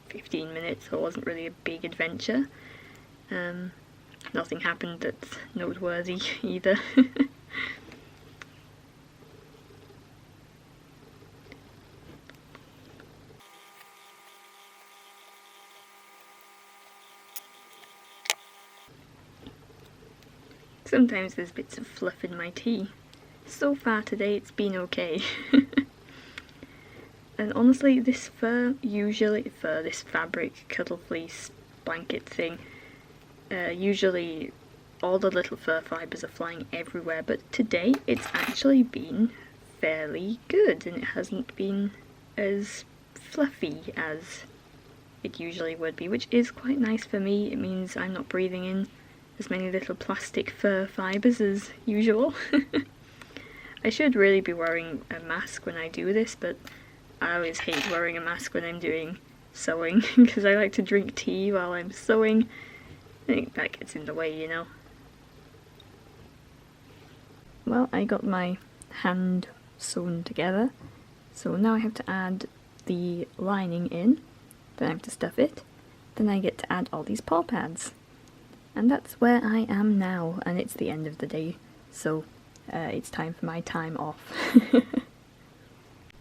15 minutes, so it wasn't really a big adventure. Nothing happened that's noteworthy either. Sometimes there's bits of fluff in my tea. So far today it's been okay. And honestly, this this fabric cuddle fleece blanket thing, usually all the little fur fibres are flying everywhere, but today it's actually been fairly good and it hasn't been as fluffy as it usually would be, which is quite nice for me. It means I'm not breathing in as many little plastic fur fibres as usual. I should really be wearing a mask when I do this, but I always hate wearing a mask when I'm doing sewing because I like to drink tea while I'm sewing. I think that gets in the way, you know. Well, I got my hand sewn together, so now I have to add the lining in, then I have to stuff it, then I get to add all these paw pads. And that's where I am now, and it's the end of the day, so it's time for my time off.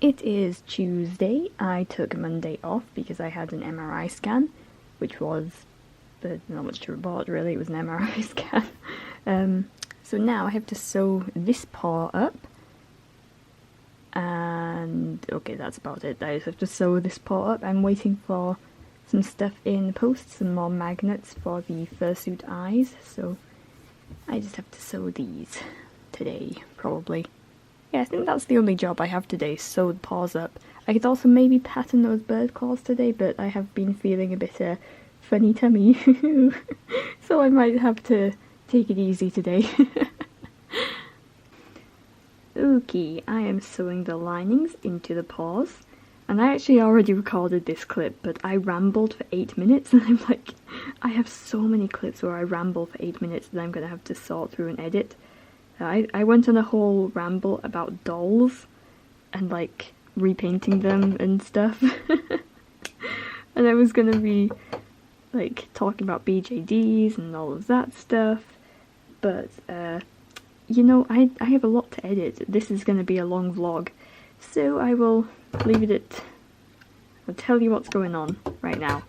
It is Tuesday. I took Monday off because I had an MRI scan, which was not much to report really, it was an MRI scan. So now I have to sew this paw up, and okay, that's about it. I just have to sew this paw up. I'm waiting for some stuff in the post, some more magnets for the Fursuit eyes, so I just have to sew these today, probably. Yeah, I think that's the only job I have today, sew the paws up. I could also maybe pattern those bird claws today, but I have been feeling a bit funny tummy, so I might have to take it easy today. Okay, I am sewing the linings into the paws. And I actually already recorded this clip, but I rambled for 8 minutes, and I'm like, I have so many clips where I ramble for 8 minutes that I'm going to have to sort through and edit. I went on a whole ramble about dolls, and like, repainting them and stuff. And I was going to be, like, talking about BJDs and all of that stuff, but, you know, I have a lot to edit. This is going to be a long vlog, so I will leave it at, I'll tell you what's going on right now.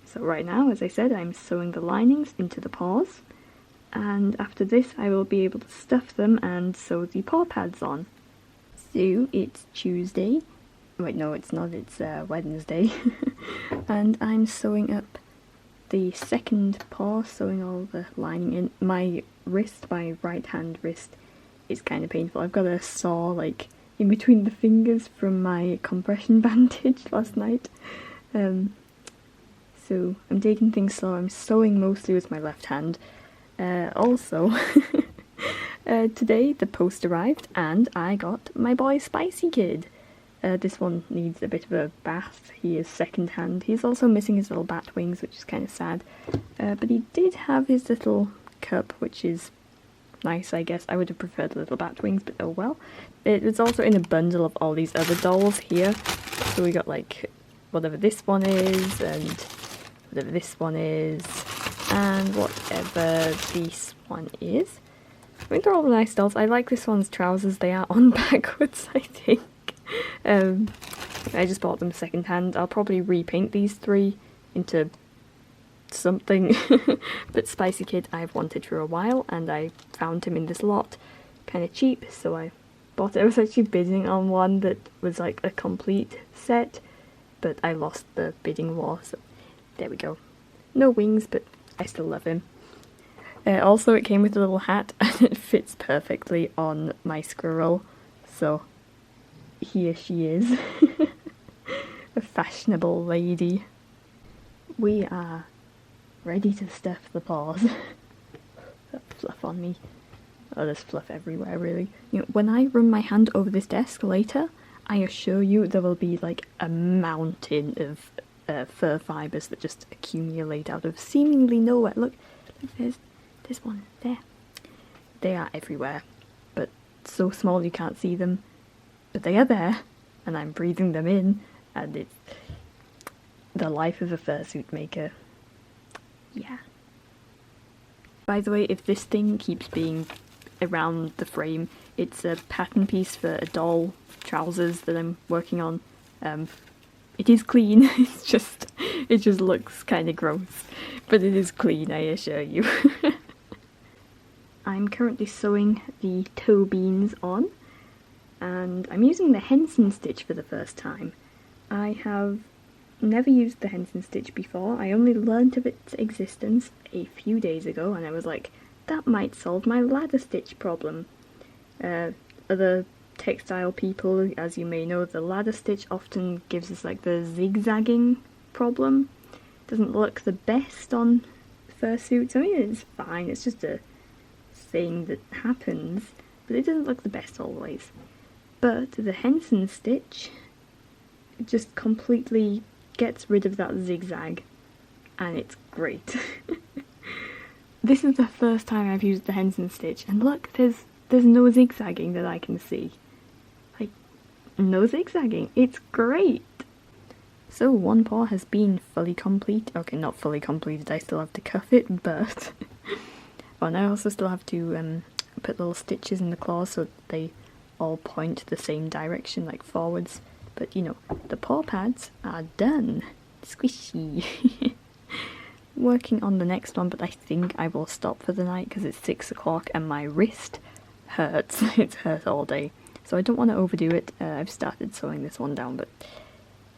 So right now, as I said, I'm sewing the linings into the paws, and after this I will be able to stuff them and sew the paw pads on. So it's Tuesday, wait no it's not, it's Wednesday, and I'm sewing up the second paw, sewing all the lining in. My right hand wrist is kind of painful. I've got a saw like in between the fingers from my compression bandage last night. So I'm taking things slow. I'm sewing mostly with my left hand. Also, today the post arrived and I got my boy Spicy Kid. This one needs a bit of a bath. He is second hand. He's also missing his little bat wings, which is kind of sad. But he did have his little cup, which is nice, I guess. I would have preferred the little bat wings, but oh well. It was also in a bundle of all these other dolls here. So we got like whatever this one is, and whatever this one is, and whatever this one is. I mean, they're all nice dolls. I like this one's trousers. They are on backwards, I think. I just bought them second hand. I'll probably repaint these three into something. But Spicy Kid I've wanted for a while, and I found him in this lot kind of cheap, so I bought it. I was actually bidding on one that was like a complete set, but I lost the bidding war, so there we go. No wings, but I still love him. Also, it came with a little hat, and it fits perfectly on my squirrel, so here she is. A fashionable lady. We are ready to stuff the paws. That fluff on me. Oh, there's fluff everywhere, really. You know, when I run my hand over this desk later, I assure you there will be like a mountain of fur fibres that just accumulate out of seemingly nowhere. Look, there's one there. They are everywhere, but so small you can't see them. But they are there, and I'm breathing them in, and it's the life of a fursuit maker. Yeah. By the way, if this thing keeps being around the frame, it's a pattern piece for a doll trousers that I'm working on. It is clean, it just looks kind of gross, but it is clean, I assure you. I'm currently sewing the toe beans on, and I'm using the Henson stitch for the first time. I have never used the Henson stitch before. I only learnt of its existence a few days ago, and I was like, that might solve my ladder stitch problem. Other textile people, as you may know, the ladder stitch often gives us like the zigzagging problem. Doesn't look the best on fursuits. I mean, it's fine, it's just a thing that happens, but it doesn't look the best always. But the Henson stitch just completely gets rid of that zigzag, and it's great. This is the first time I've used the Henson stitch, and look, there's no zigzagging that I can see. Like, no zigzagging. It's great! So one paw has been fully complete. Okay, not fully completed, I still have to cuff it, but... Oh, and I also still have to put little stitches in the claws so they all point the same direction, like forwards. But, you know, the paw pads are done. Squishy. Working on the next one, but I think I will stop for the night because it's 6 o'clock and my wrist hurts. It's hurt all day. So I don't want to overdo it. I've started sewing this one down, but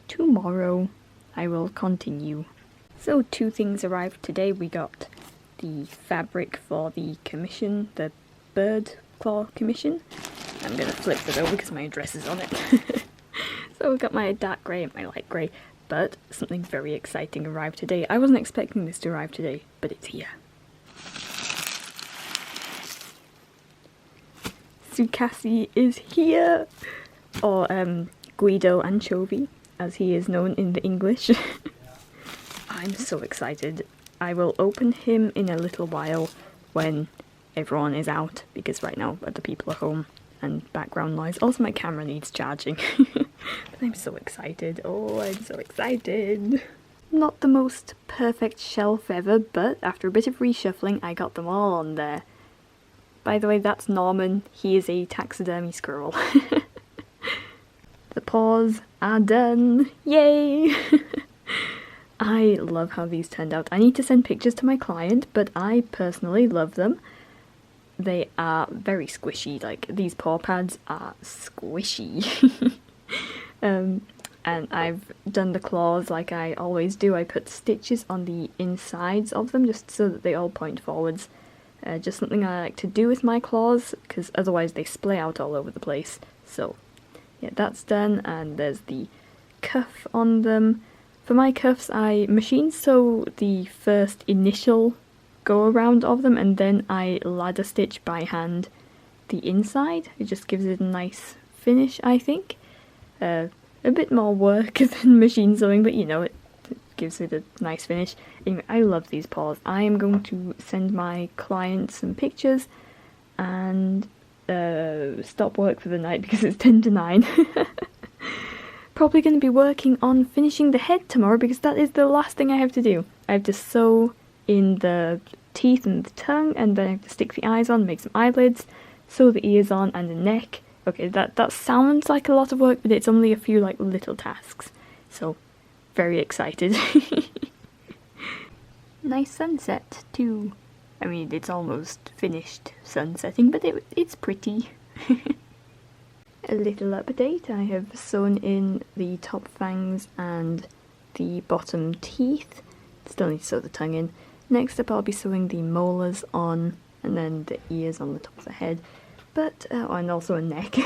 tomorrow I will continue. So 2 things arrived today. We got the fabric for the commission, the bird claw commission. I'm going to flip it over because my address is on it. So we've got my dark grey and my light grey. But something very exciting arrived today. I wasn't expecting this to arrive today, but it's here. Tsukasi is here! Or Guido Anchovy, as he is known in the English. I'm so excited. I will open him in a little while when everyone is out, because right now other people are home and background noise. Also my camera needs charging. But I'm so excited. Oh, I'm so excited. Not the most perfect shelf ever, but after a bit of reshuffling I got them all on there. By the way, that's Norman. He is a taxidermy squirrel. The paws are done. Yay! I love how these turned out. I need to send pictures to my client, but I personally love them. They are very squishy, like these paw pads are squishy. And I've done the claws like I always do. I put stitches on the insides of them just so that they all point forwards. Just something I like to do with my claws, because otherwise they splay out all over the place. So yeah, that's done, and there's the cuff on them. For my cuffs, I machine sew the first initial go around of them, and then I ladder stitch by hand the inside. It just gives it a nice finish, I think. A bit more work than machine sewing, but you know, it gives it a nice finish. Anyway, I love these paws. I am going to send my client some pictures and stop work for the night because it's 10 to 9. Probably going to be working on finishing the head tomorrow because that is the last thing I have to do. I have to sew in the teeth and the tongue, and then I have to stick the eyes on, make some eyelids, sew the ears on and the neck. Okay, that sounds like a lot of work, but it's only a few like little tasks. So, very excited. Nice sunset too. I mean, it's almost finished sunsetting, but it's pretty. A little update, I have sewn in the top fangs and the bottom teeth. Still need to sew the tongue in. Next up I'll be sewing the molars on, and then the ears on the top of the head. But, and also a neck.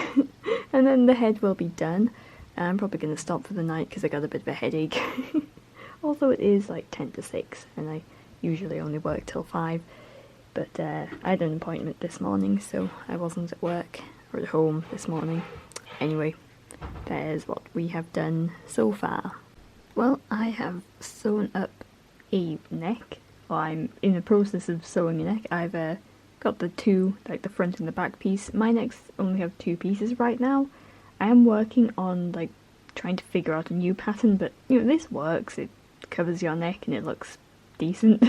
And then the head will be done. I'm probably going to stop for the night because I got a bit of a headache. Although it is like 10 to 6 and I usually only work till 5, but I had an appointment this morning, so I wasn't at work or at home this morning. Anyway, that is what we have done so far. Well, I have sewn up a neck. Well, I'm in the process of sewing a neck. I've got the two, like the front and the back piece. My necks only have 2 pieces right now. I am working on like trying to figure out a new pattern, but you know, this works. It covers your neck and it looks decent.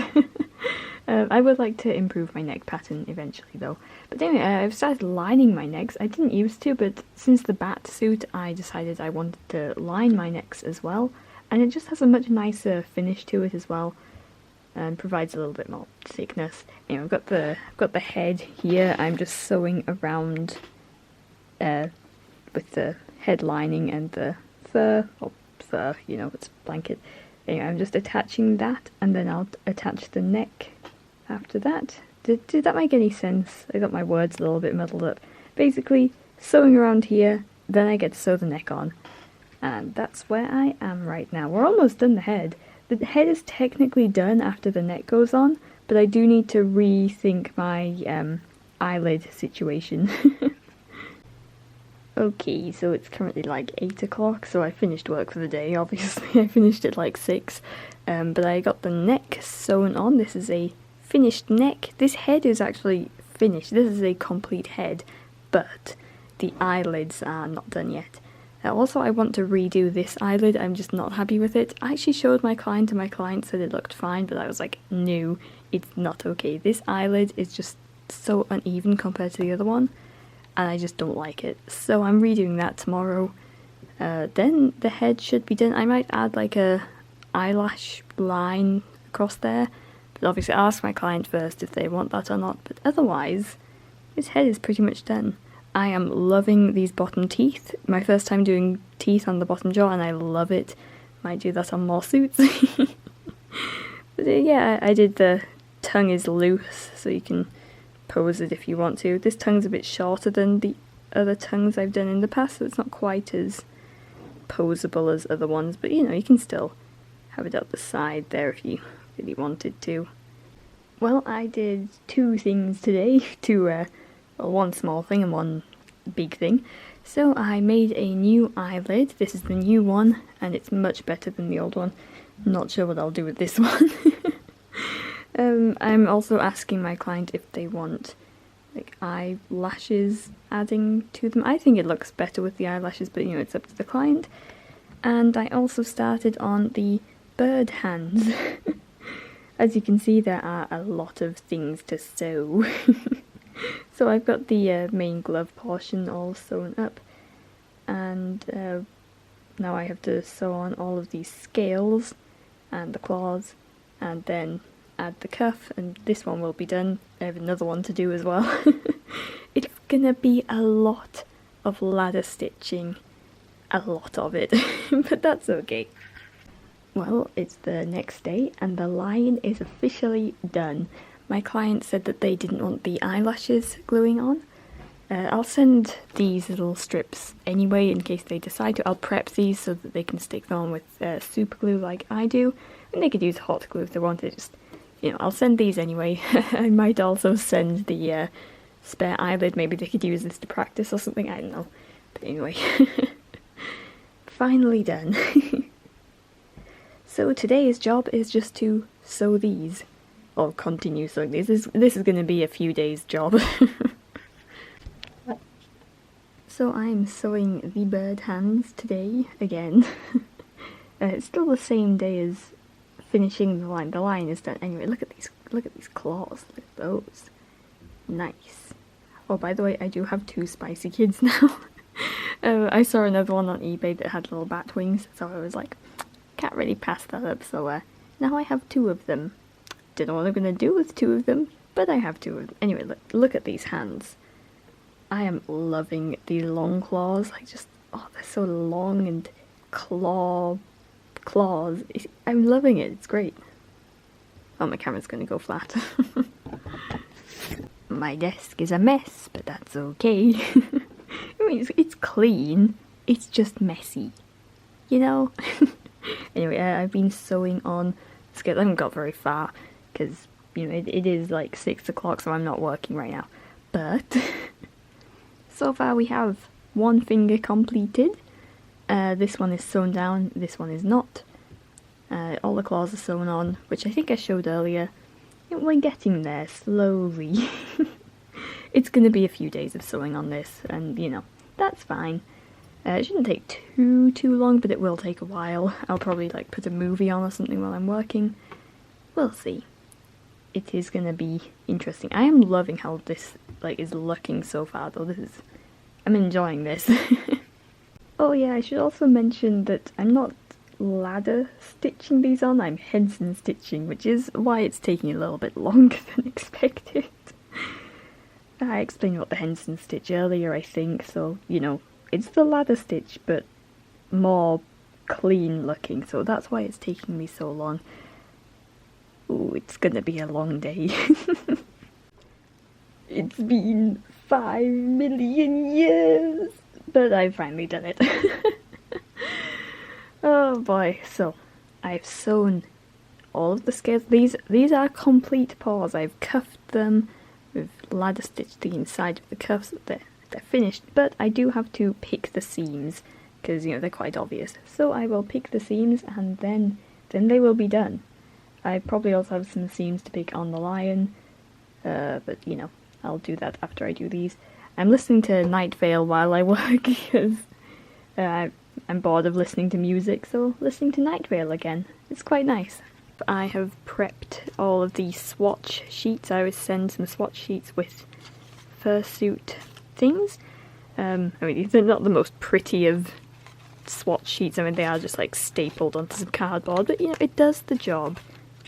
I would like to improve my neck pattern eventually though. But anyway, I've started lining my necks. I didn't used to, but since the bat suit I decided I wanted to line my necks as well, and it just has a much nicer finish to it as well, and provides a little bit more thickness. Anyway, I've got the head here. I'm just sewing around with the head lining and the fur, you know, it's blanket. Anyway, I'm just attaching that, and then I'll attach the neck after that. Did that make any sense? I got my words a little bit muddled up. Basically, sewing around here, then I get to sew the neck on. And that's where I am right now. We're almost done the head. The head is technically done after the neck goes on, but I do need to rethink my eyelid situation. Okay, so it's currently like 8 o'clock, so I finished work for the day, obviously. I finished at like 6, but I got the neck sewn on. This is a finished neck. This head is actually finished. This is a complete head, but the eyelids are not done yet. Also, I want to redo this eyelid. I'm just not happy with it. I actually showed my client, and my client said it looked fine, but I was like, no, it's not okay. This eyelid is just so uneven compared to the other one, and I just don't like it. So I'm redoing that tomorrow. Then the head should be done. I might add like a eyelash line across there, but obviously I'll ask my client first if they want that or not. But otherwise, this head is pretty much done. I am loving these bottom teeth. My first time doing teeth on the bottom jaw, and I love it. Might do that on more suits. But yeah, I did the tongue is loose, so you can pose it if you want to. This tongue's a bit shorter than the other tongues I've done in the past, so it's not quite as poseable as other ones, but you know, you can still have it up the side there if you really wanted to. Well, I did 2 things today, one small thing and one big thing. So I made a new eyelid. This is the new one, and it's much better than the old one. Not sure what I'll do with this one. I'm also asking my client if they want like eyelashes adding to them. I think it looks better with the eyelashes, but you know, it's up to the client. And I also started on the bird hands. As you can see, there are a lot of things to sew. So I've got the main glove portion all sewn up, and now I have to sew on all of these scales and the claws, and then add the cuff, and this one will be done. I have another one to do as well. It's gonna be a lot of ladder stitching, a lot of it, but that's okay. Well, it's the next day and the line is officially done. My client said that they didn't want the eyelashes gluing on. I'll send these little strips anyway in case they decide to. I'll prep these so that they can stick them on with super glue like I do. And they could use hot glue if they wanted. Just, you know, I'll send these anyway. I might also send the spare eyelid. Maybe they could use this to practice or something. I don't know. But anyway. Finally done. So today's job is just to sew these. Or continue sewing these. This is going to be a few days job. So I'm sewing the bird hands today again. It's still the same day as finishing the line. The line is done. Anyway, look at these claws. Look at those. Nice. Oh, by the way, I do have 2 spicy kids now. I saw another one on eBay that had little bat wings, so I was like, can't really pass that up. So now I have 2 of them. Don't know what I'm gonna do with 2 of them, but I have 2 of them. Anyway, look at these hands. I am loving these long claws. Like, just, oh, they're so long and claws. I'm loving it. It's great. Oh, my camera's gonna go flat. My desk is a mess, but that's okay. I mean, it's clean. It's just messy, you know. Anyway, I've been sewing on scales. I haven't got very far because, you know, it is like 6 o'clock, so I'm not working right now. But so far we have one finger completed. This one is sewn down, this one is not. All the claws are sewn on, which I think I showed earlier. We're getting there slowly. It's going to be a few days of sewing on this, and you know, that's fine. It shouldn't take too long, but it will take a while. I'll probably like put a movie on or something while I'm working. We'll see. It is going to be interesting. I am loving how this like is looking so far though. I'm enjoying this. Oh yeah, I should also mention that I'm not ladder stitching these on, I'm Henson stitching, which is why it's taking a little bit longer than expected. I explained about the Henson stitch earlier, I think, so, you know, it's the ladder stitch, but more clean looking, so that's why it's taking me so long. Ooh, it's gonna be a long day. It's been 5 million years, but I've finally done it. Oh boy, so I've sewn all of the scales. These are complete paws. I've cuffed them, we've ladder stitched the inside of the cuffs. They're finished, but I do have to pick the seams because, you know, they're quite obvious. So I will pick the seams and then they will be done. I probably also have some seams to pick on the lion, but you know, I'll do that after I do these. I'm listening to Night Vale while I work because I'm bored of listening to music, so listening to Night Vale again. It's quite nice. I have prepped all of the swatch sheets. I always send some swatch sheets with Fursuit things. I mean, they're not the most pretty of swatch sheets. I mean, they are just like stapled onto some cardboard, but you know, it does the job.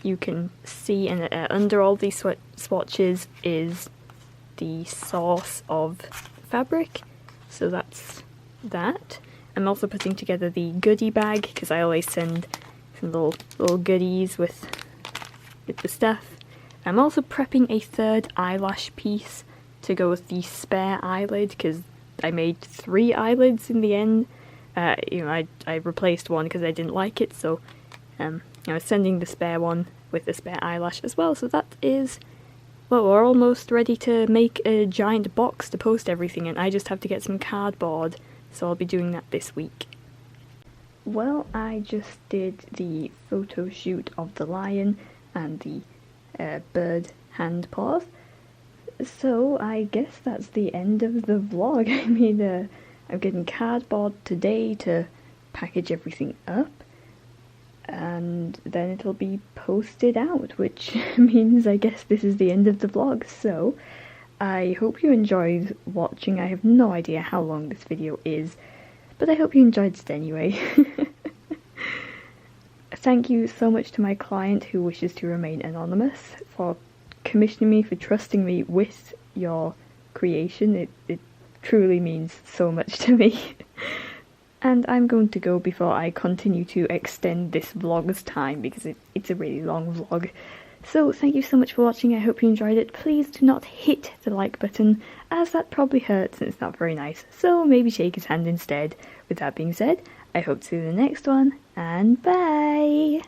You can see, and under all these swatches is the source of fabric, so that's that. I'm also putting together the goodie bag because I always send some little goodies with the stuff. I'm also prepping a third eyelash piece to go with the spare eyelid because I made 3 eyelids in the end. You know, I replaced one because I didn't like it, so I was sending the spare one with the spare eyelash as well. So that is, well, we're almost ready to make a giant box to post everything in. I just have to get some cardboard, so I'll be doing that this week. Well, I just did the photo shoot of the lion and the bird hand paws, so I guess that's the end of the vlog. I mean, I'm getting cardboard today to package everything up, and then it'll be posted out, which means I guess this is the end of the vlog. So I hope you enjoyed watching. I have no idea how long this video is, but I hope you enjoyed it anyway. Thank you so much to my client who wishes to remain anonymous for commissioning me, for trusting me with your creation. It truly means so much to me. And I'm going to go before I continue to extend this vlog's time because it's a really long vlog. So thank you so much for watching. I hope you enjoyed it. Please do not hit the like button, as that probably hurts and it's not very nice. So maybe shake his hand instead. With that being said, I hope to see you in the next one, and bye!